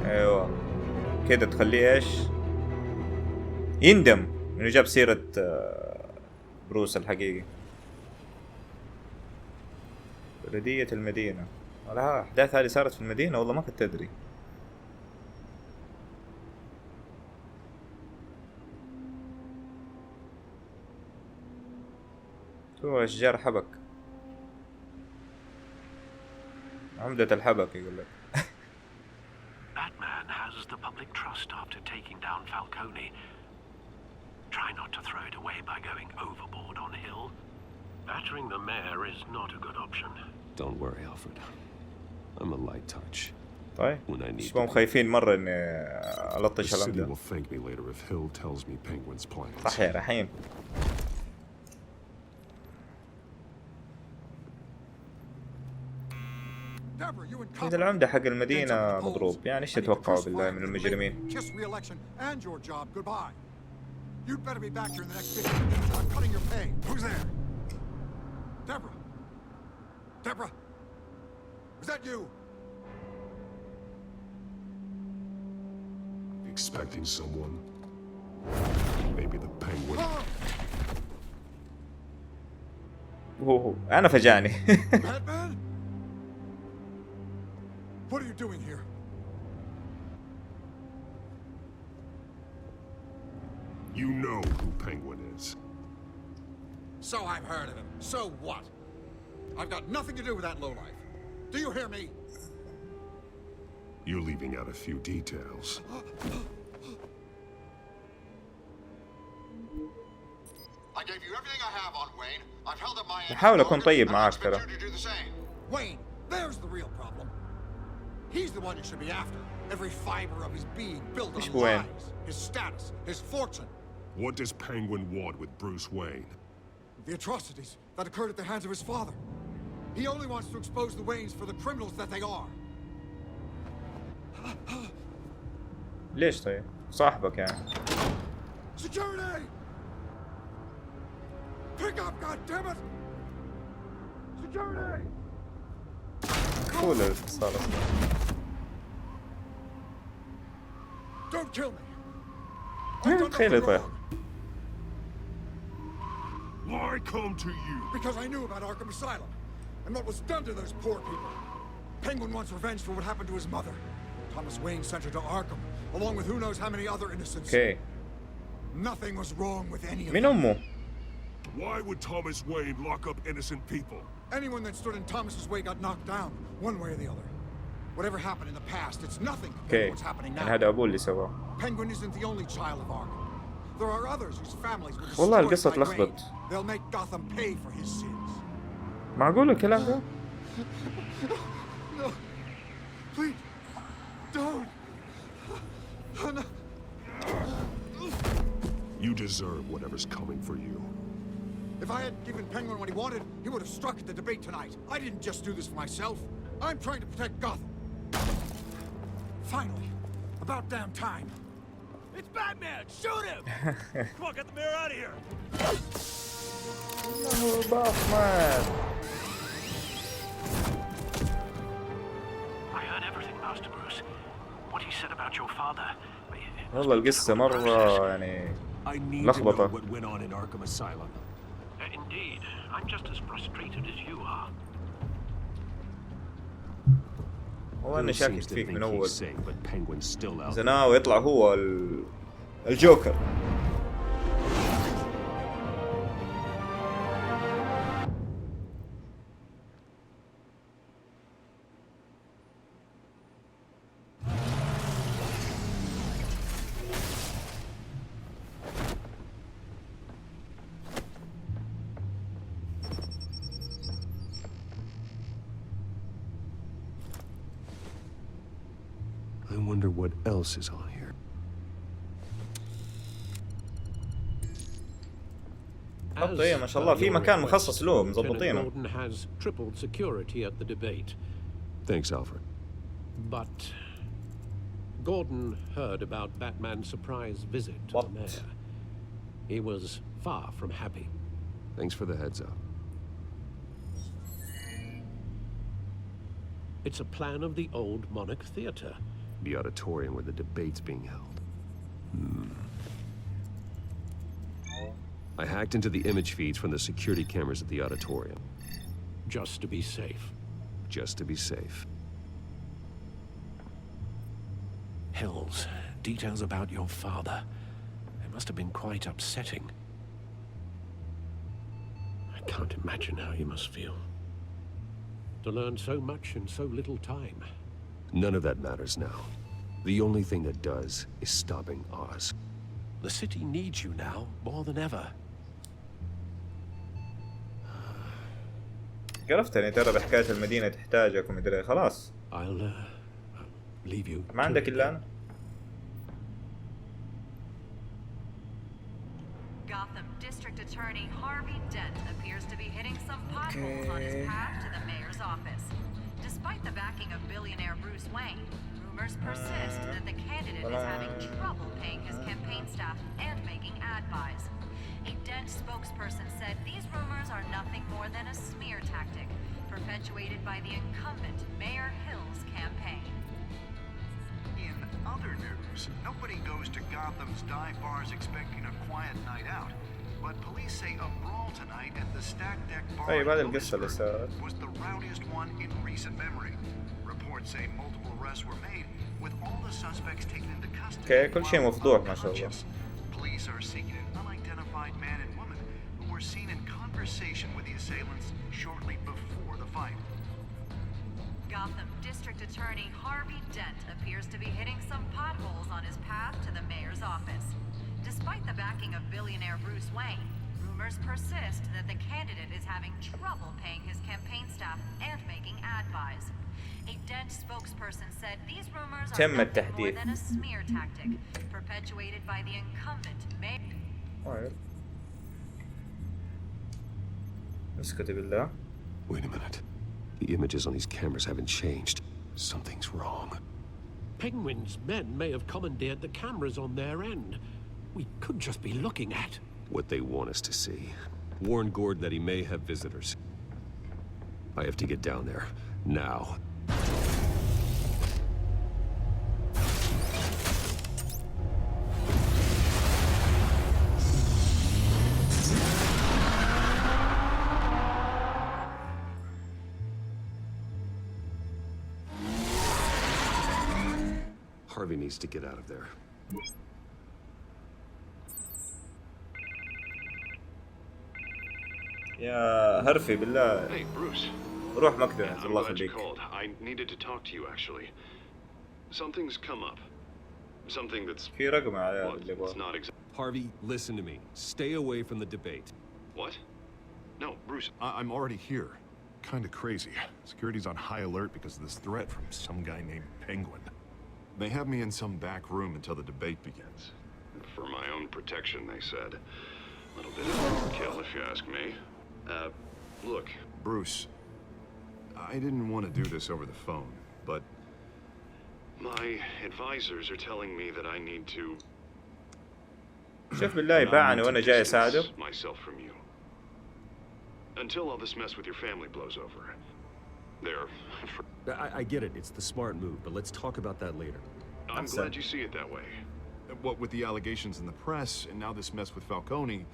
ايوه كده تخليه ايش يندم انه جاب سيرة بروس الحقيقي. بلدية المدينة. ولا احداث هذه صارت في المدينة والله ما كنت ادري. هو اشجار حبك. عمدة الحبك يقول لك. Batman has the public trust after taking down Falcone. Try not to throw it away by going overboard on Hill. Battering the mayor is not a good option. Don't worry, Alfred. I'm a light touch. طيب شبهم خايفين مرة إني ألطش The city العمدة. will thank me later if Hill tells me Penguin's plans. صح يا رحيم. إذا العمدة حق المدينة مضروب يعني إيش تتوقعوا بالله من المجرمين؟ Kiss re-election and your job goodbye. You'd better be back here in the next 15 minutes. I'm cutting your pay. Who's there? Deborah. Deborah. Was that you? Expecting someone? Maybe the Penguin. أوه أنا فجعني. Batman? What are you doing here? You know who Penguin is. So I've heard of him. So what? I've got nothing to do with that lowlife. Do you hear me? You're leaving out a few details. بحاول أكون طيب معاك ترى. Wayne, there's the real problem. He's the one you should be after. Every fiber of his being built on lies, his status, his fortune. What does Penguin want with Bruce Wayne? The atrocities that occurred at the hands of his father. He only wants to expose the Waynes for the criminals that they are. ليش طيب؟ صاحبك يعني. Security! Pick up, goddammit! Security! Cool الاتصال اصلا. Don't kill me. تخيل طيب. Why come to you? Because I knew about Arkham Asylum and what was done to those poor people. Penguin wants revenge for what happened to his mother. Thomas Wayne sent her to Arkham, along with who knows how many other innocents. Okay. Nothing was wrong with any of من them. أمه. Why would Thomas Wayne lock up innocent people? Anyone that stood in Thomas's way got knocked down, one way or the other. Whatever happened in the past, it's nothing compared to what's happening now. هذا أبوه اللي سواه. Penguin isn't the only child of Arkham. There are others whose families were destroyed والله القصة by تلخبط. Wayne. They'll make Gotham pay for his sins. معقول الكلام ده؟ No, please, don't. No. You deserve whatever's coming for you. If I had given Penguin what he wanted, he would have struck at the debate tonight. I didn't just do this for myself. I'm trying to protect Gotham. Finally, about damn time. It's Batman! Shoot him! Come on, get the mayor out of here! No, Batman! I heard everything, Master Bruce. What he said about your father. والله القصة مرة يعني لخبطة. What went on in Arkham Asylum? Indeed, I'm just as frustrated as you are. هو أنا شاكك فيك من أول. But Penguin's still out. زناوي يطلع هو الجوكر. I wonder what else is on here. طيب ما شاء الله في مكان مخصص له مظبطينه. Gordon has tripled security at the debate. Thanks, Alfred. But Gordon heard about Batman's surprise visit to the mayor. He was far from happy. Thanks for the heads up. It's a plan of the old Monarch Theatre. The auditorium where the debate's being held. I hacked into the image feeds from the security cameras at the auditorium. Just to be safe. Just to be safe. Hills, details about your father. It must have been quite upsetting. I can't imagine how you must feel. To learn so much in so little time. None of that matters now. The only thing that does is stopping Oz. The city needs you now more than ever. عرفتني ترى بحكاية المدينة تحتاجك ومدري خلاص. I'll leave you. ما عندك إلا أنا. Gotham District Attorney Harvey Dent appears to be hitting some potholes on his path to the mayor's office. Despite the backing of billionaire Bruce Wayne, rumors persist that the candidate is having trouble paying his campaign staff and making ad buys. A Dent spokesperson said these rumors are nothing more than a smear tactic perpetuated by the incumbent Mayor Hill's campaign. In other news, nobody goes to Gotham's dive bars expecting a quiet night out, but police say a brawl tonight at the Stack Deck bar was the rowdiest one in recent memory. Reports say multiple arrests were made, with all the suspects taken into custody. كل شيء مفضوح ما شاء الله. Police are seeking an unidentified man and woman who were seen in conversation with the assailants shortly before the fight. Gotham District Attorney Harvey Dent appears to be hitting some potholes on his path to the mayor's office. Despite the backing backing of billionaire Bruce Wayne, rumors persist that the candidate is having trouble paying his campaign staff and making ad buys. A Dent spokesperson said these rumors are nothing more than a smear tactic perpetuated by the incumbent mayor. Wait a minute. The images on these cameras haven't changed. Something's wrong. Penguin's men may have commandeered the cameras on their end. We could just be looking at what they want us to see. Warn Gord that he may have visitors. I have to get down there. Now. Harvey needs to get out of there. يا هرفي بالله. Hey, Bruce. روح مكتبك الله I'm glad you يخليك. called. I needed to talk to you actually. Something's come up. Something that's في رقم يا عيال اللي it's not Harvey, listen to me. Stay away from the debate. What? No, Bruce. I'm already here. Kinda crazy. Security's on high alert because of this threat from some guy named Penguin. They have me in some back room until the debate begins. For my own protection, they said. A little bit of overkill, if you ask me. Look. Bruce, I didn't want to do this over the phone, but... My advisors are telling me that I need to... شوف بالله يباعني وانا جاي اساعده. myself from you. Until all this mess with your family blows over. There. I get it. It's the smart move, but let's talk about that later. I'm glad you see it that way. What with the allegations in the press and now this mess with Falcone,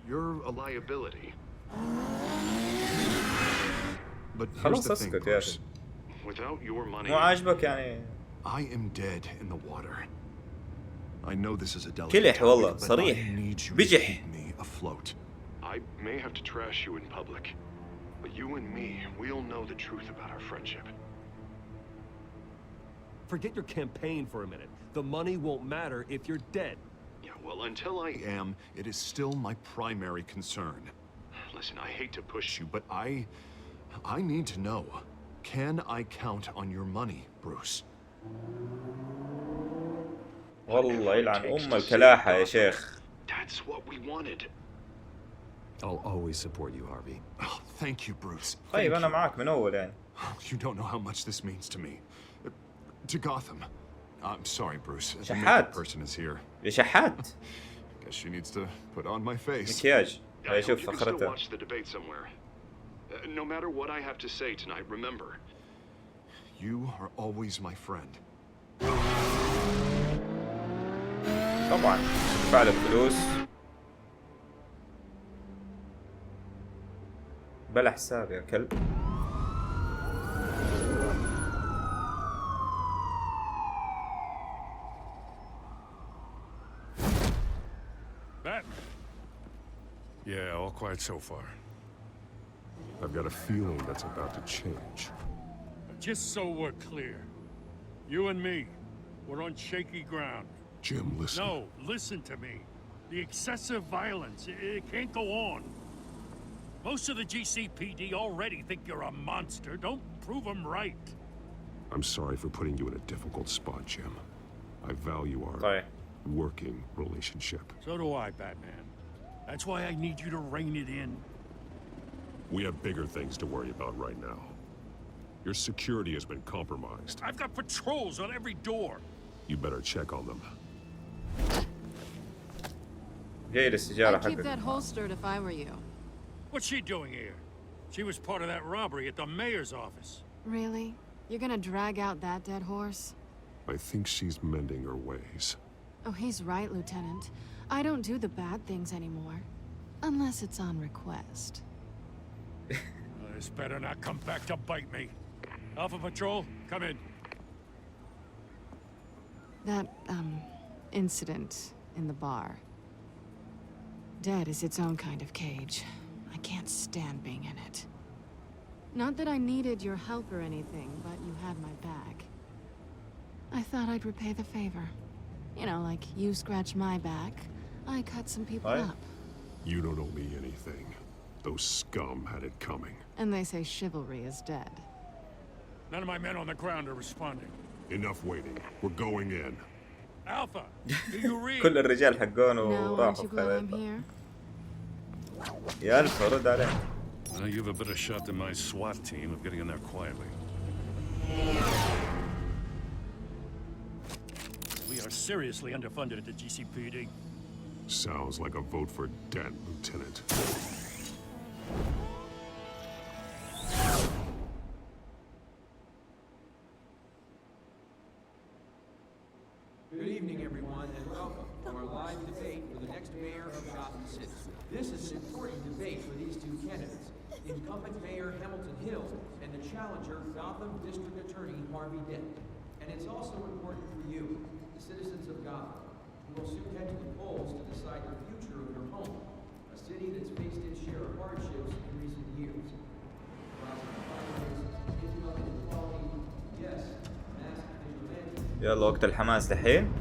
you're a liability. But here's the thing, Bruce. Without your money... مو عاجبك يعني. I am dead in the water. I know this is a delicate كلح والله topic, but صريح I need you to بجح. keep me afloat. I may have to trash you in public, but you and me, we'll know the truth about our friendship. Forget your campaign for a minute. The money won't matter if you're dead. Yeah, well, until I am, it is still my primary concern. Listen, I hate to push you, But I need to know. Can I count on your money, Bruce? والله يلعن الكلاحة يا شيخ. That's what we wanted. I'll always support you, Harvey. Oh, thank you, Bruce. طيب أنا معك من أول يعني. You don't know how much this means to me. To Gotham. I'm sorry, Bruce. The شحات. makeup person is here. يا شحات. Guess she needs to put on my face. مكياج. I hope شوف you can still فخرتها. watch the debate somewhere. No matter what I have to say tonight, remember. You are always my friend. طبعا دفع لك فلوس بلا حساب يا كلب. Batman. Yeah, all quiet so far. I've got a feeling that's about to change. Just so we're clear, you and me, we're on shaky ground. Jim, listen. No, listen to me. The excessive violence, it can't go on. Most of the GCPD already think you're a monster. Don't prove them right. I'm sorry for putting you in a difficult spot, Jim. I value our working relationship. So do I, Batman. That's why I need you to rein it in. We have bigger things to worry about right now. Your security has been compromised. I've got patrols on every door. You better check on them. جاي للسجارة I'd keep that حقك. holstered if I were you. What's she doing here? She was part of that robbery at the mayor's office. Really? You're gonna drag out that dead horse? I think she's mending her ways. Oh, he's right, Lieutenant. I don't do the bad things anymore. Unless it's on request. This better not come back to bite me. Alpha Patrol, come in. That, incident in the bar. Dead is its own kind of cage. I can't stand being in it. Not that I needed your help or anything, but you had my back. I thought I'd repay the favor. You know, like you scratch my back, I cut some people Right. up. You don't owe me anything. Those scum had it coming. And they say chivalry is dead. None of my men on the ground are responding. Enough waiting. We're going in. Alpha, do you read? كل الرجال حقونه Now, aren't راحوا you في glad I'm خريطة. here? يا ألف رد عليه. Now you have a better shot than my SWAT team of getting in there quietly. We are seriously underfunded at the GCPD. Sounds like a vote for Dent, Lieutenant. Good evening, everyone, and welcome to our live debate for the next mayor of Gotham City. This is an important debate for these two candidates, incumbent Mayor Hamilton Hill and the challenger, Gotham District Attorney Harvey Dent. And it's also important for you, the citizens of Gotham, who will soon head to the polls to decide the future of your home, a city that's faced its share of hardships in recent years. Rising crime rates, income inequality, yes, mass vigilante. يلا وقت الحماس دحين.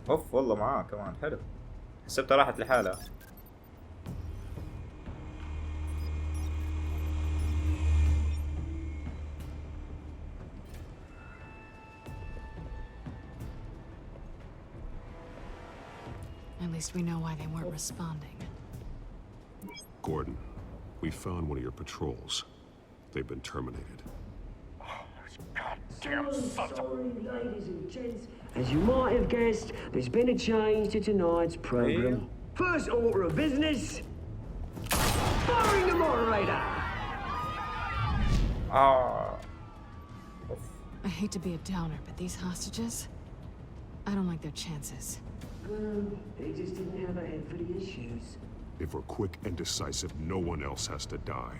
اوف والله معاه كمان حلو. حسبتها راحت لحالها. At least we know why they weren't responding. Gordon, we found one of your patrols. They've been terminated. Sorry, ladies and gents. As you might have guessed, there's been a change to tonight's program. First order of business, firing the moderator. I hate to be a downer, but these hostages, I don't like their chances. They just didn't have a head for the issues. If we're quick and decisive, no one else has to die.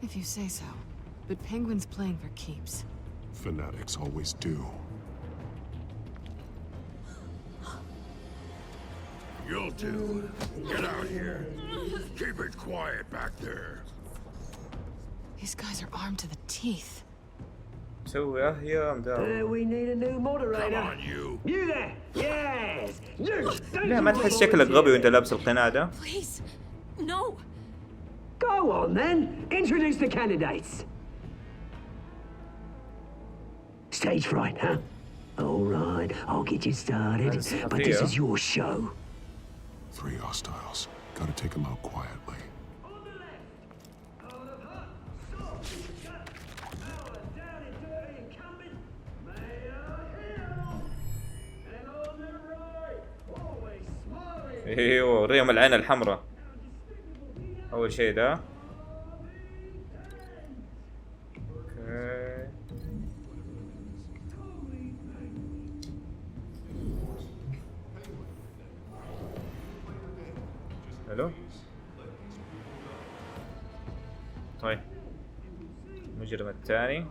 If you say so. But Penguin's playing for keeps. Fanatics always do. You'll do. Get out here. Keep it quiet back there. These guys are armed to the teeth. سوي يا مداوم. We need a new moderator. Come on, you. You there? Yes. You. لا ما تحس شكلك غبي وانت لابس القناع ده؟ Please, no. Go on then. Introduce the candidates. Stage fright, huh? All right, I'll get you started. But this is your show. 3 hostiles. Gotta take them out quietly. ايوه وريهم العين الحمراء. اول شيء ده. اوكي. حلو. طيب. المجرم الثاني.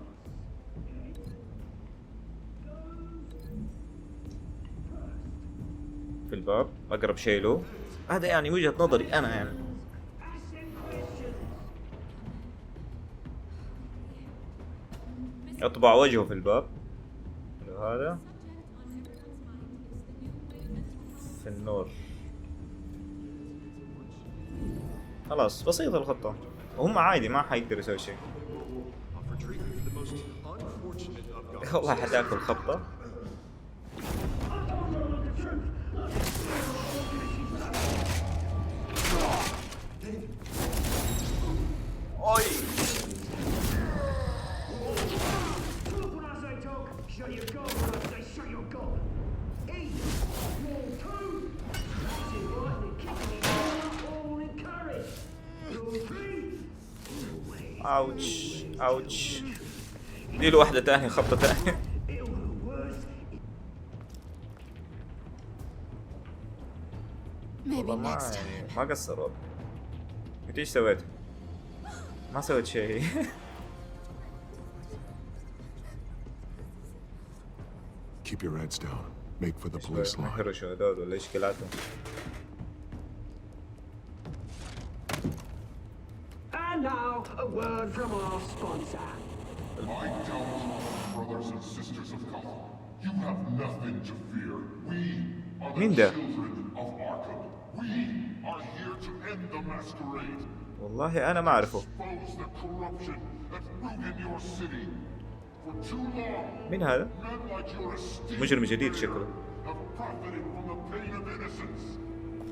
في الباب اقرب شيء له. هذا يعني وجهة نظري انا يعني. اطبع وجهه في الباب. هذا في النور. خلاص بسيطة الخطة. وهم عادي ما حيقدر يسوي شيء. والله حتاكل خبطة. اوي اوتش اوتش. ديله واحدة تانية خبطة تانية. والله ما قصر والله. انت ايش سويت؟ ما سويت شيء. Keep your heads down. Make for the police line. هرشوا هذول ولا ايش كلاتهم؟ And now, a word from our sponsor. My Telltale brothers and sisters of Gotham, you have nothing to fear. We are the children of Arkham. We are here to end the masquerade. والله أنا ما أعرفه. Expose the corruption that ruined your city. For too long, مين هذا؟ men like your esteemed مجرم جديد شكله. have profited from the pain of innocence.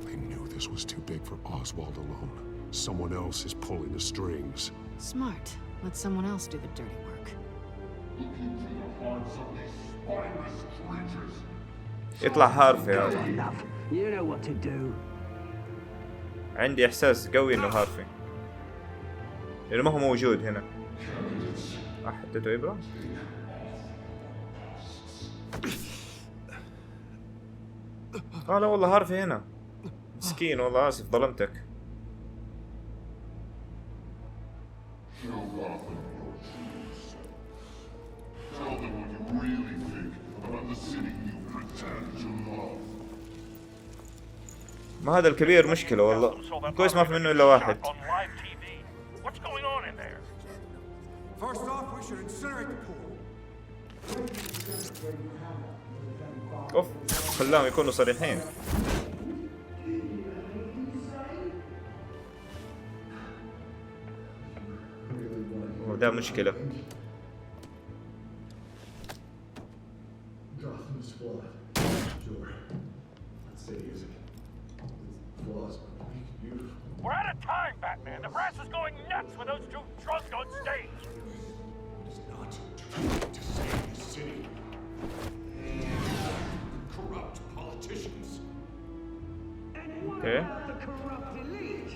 I knew this was too big for Oswald alone. Someone else is pulling the strings. Smart. Let someone else do the dirty work. Look into the hearts of these spineless creatures. يطلع هارفي هذا. You know what to do. عندي إحساس قوي إنه هارفي. لأنه ما هو موجود هنا. حطيته إبرة. لا والله هارفي هنا. مسكين والله آسف ظلمتك. Tell them what you really think about the city you pretend to love. ما هذا الكبير مشكلة والله. كويس ما في منه إلا واحد. What's going on in there? First off, we should incinerate the pool. أوف خلاهم يكونوا صريحين. وده مشكلة. Gotham's flawed. Sure. That city is flaws, but beautiful. We're out of time, Batman. The press is going nuts with those two drunk on stage. It's not true to save the city. Corrupt politicians. Okay. The corrupt elite.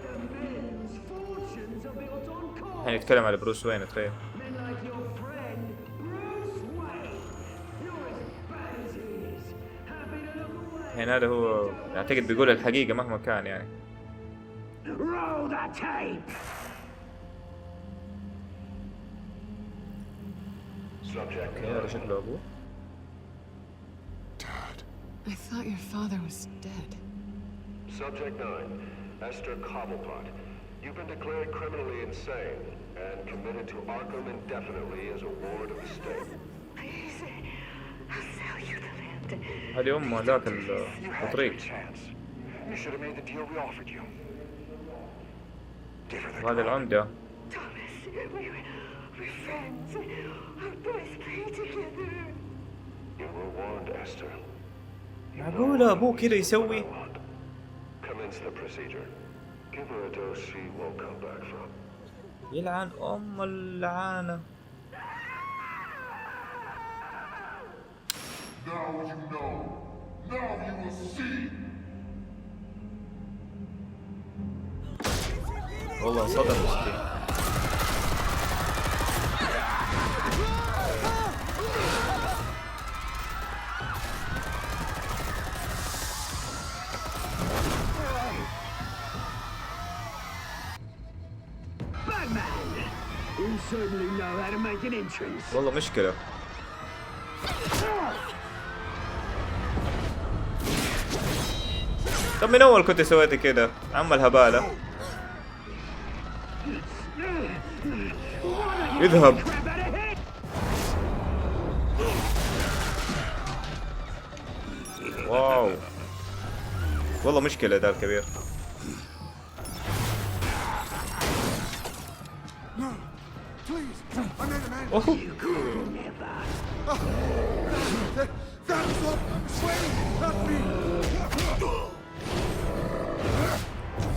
The men's fortunes are built on cost. هنتكلم على بروس وين تخيل. Men like your friend, Bruce Wayne. You're as bad as he is. Happy to look away. يعني هذا هو أعتقد بيقول الحقيقة مهما كان يعني. Roll the tape. Subject هذا شكله أبوه. I thought your father was dead. Subject 9, Esther Cobblepot. You've been declared criminally insane and committed to Arkham indefinitely as a ward of the state. Please, I'll sell you the land. هذه أمه ذاك الطريق. You should have made the deal we offered you. وهذا العمدة. Thomas, we're friends. Our boys play together. You were warned, Esther. معقولة أبوه كذا يسوي؟ Commence the procedure. Give her a dose she won't come back from. يلعن أم اللعانة. Now you know. Now you will see. والله صدم مسكين. Batman. You certainly know how to make an entrance. والله مشكلة. طب من أول كنت سويت كده عم الهبالة. اذهب. واو والله مشكلة ده الكبير.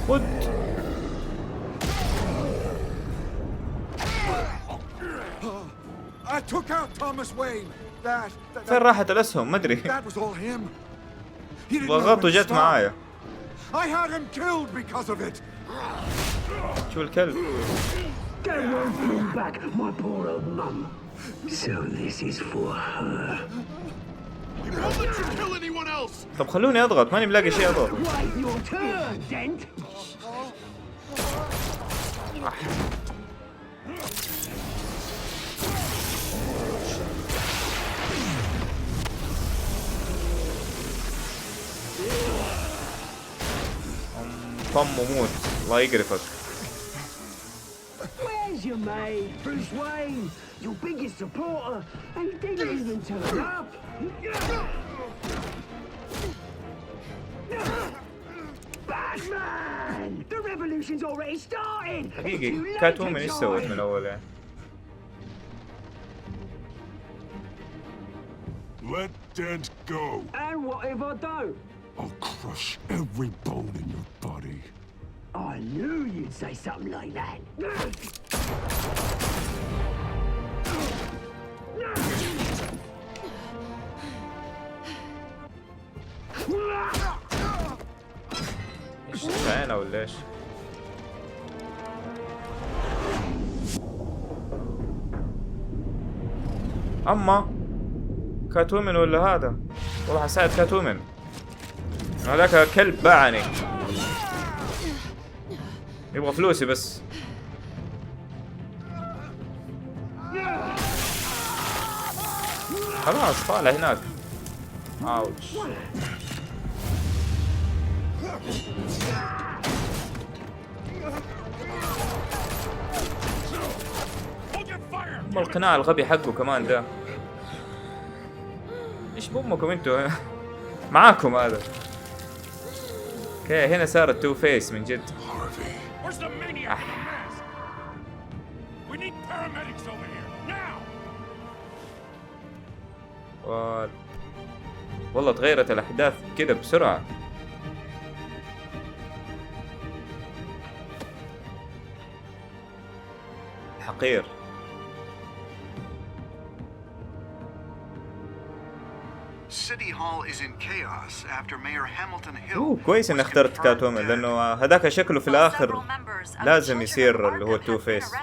خد. I took out Thomas Wayne. فين راحت الأسهم ما أدري. That was all him. He didn't know ضغطت when to وجت stop. معايا. I had him killed because of it. شو الكلب؟ Go and bring back my poor old mum. So this is for her. He won't let you kill anyone else. طب خلوني أضغط ماني ملاقي شيء أضغط. Wait your turn, Dent. طم وموت الله يقرفك. you made, Bruce Wayne, your biggest supporter, and he didn't even turn up. Batman! The revolution's already started. حقيقي كاتومن ايش سوت من اول يعني؟ Let Dent go. And what if I don't? I'll crush every bone in your body. I knew you'd say something like that. ايش عينه ولا ايش؟ اما كاتومن ولا هذا؟ والله حساعد كاتومن. هذاك كلب باعني يبغى فلوسي بس. خلاص طالع هناك. اوتش. القناع الغبي حقه كمان ده. ايش بامكم انتوا؟ معاكم هذا. اوكي هنا صار التو فيس من جد. والله تغيرت الاحداث كده بسرعة. حقير. City Hall is in chaos after Mayor Hamilton Hill. كويس اني اخترت كاتومن لانه هذاك شكله في الاخر لازم يصير اللي هو التو فيس.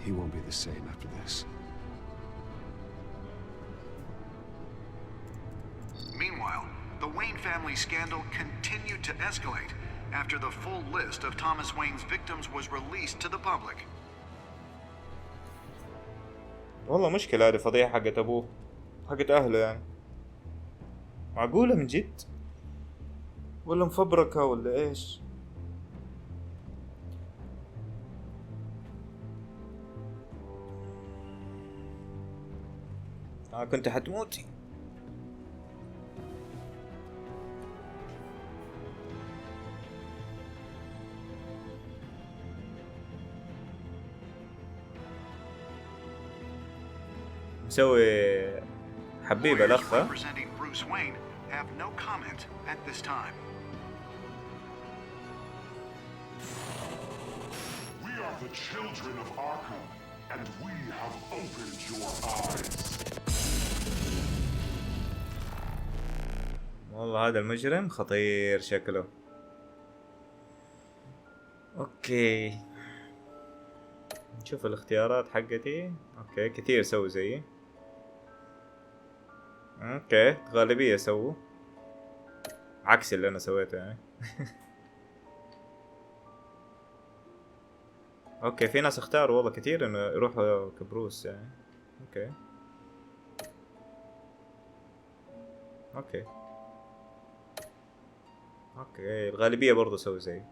He won't be the same after this. Meanwhile, the Wayne family scandal continued to escalate after the full list of Thomas Wayne's victims was released to the public. والله مشكلة هذه فضيحة حقت أبوه حقت أهله يعني. معقولة من جد؟ ولا مفبركة ولا إيش؟ كنت حتموتي. مسوي حبيبة الأخ. We are the children of Arkham, and we have opened your eyes. والله هذا المجرم خطير شكله. اوكي نشوف الاختيارات حقتي. اوكي كثير سووا زيي. اوكي غالبية سووا عكس اللي انا سويته يعني. اوكي في ناس اختاروا والله كثير انه يروحوا كبروس يعني. اوكي اوكي اوكي الغالبية برضو سووا زي.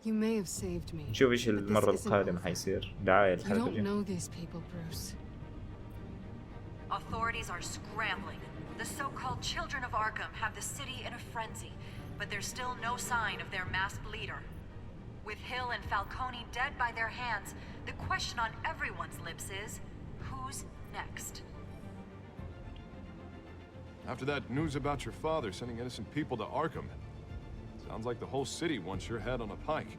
You may have saved me. نشوف ايش المرة القادمة حيصير. دعاية الحلقة You don't know these people, Bruce. Authorities are scrambling. The so-called children of Arkham have the city in a frenzy, but there's still no sign of their masked leader. With Hill and Falcone dead by their hands, the question on everyone's lips is, who's next? After that news about your father sending innocent people to Arkham, sounds like the whole city wants your head on a pike.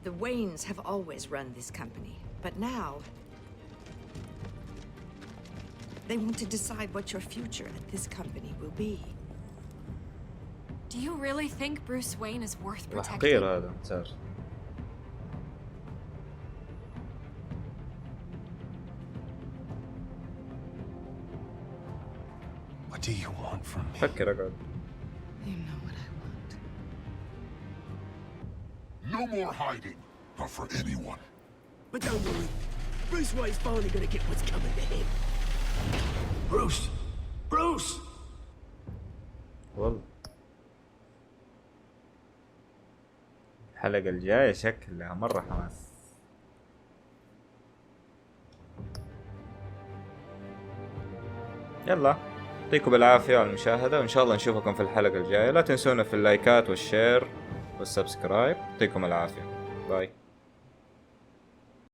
The Waynes have always run this company, but now they want to decide what your future at this company will be. Do you really think Bruce Wayne is worth protecting? حقير هذا صار. do you want from me? فكر اقعد. You know what I want. No more hiding, not for anyone. But don't worry. Bruce Wayne's finally gonna get what's coming to him. Bruce! Bruce! والله الحلقة الجاية شكلها مرة حماس. يلا يعطيكم العافية على المشاهدة، وإن شاء الله نشوفكم في الحلقة الجاية. لا تنسونا في اللايكات والشير والسبسكرايب. يعطيكم العافية. باي.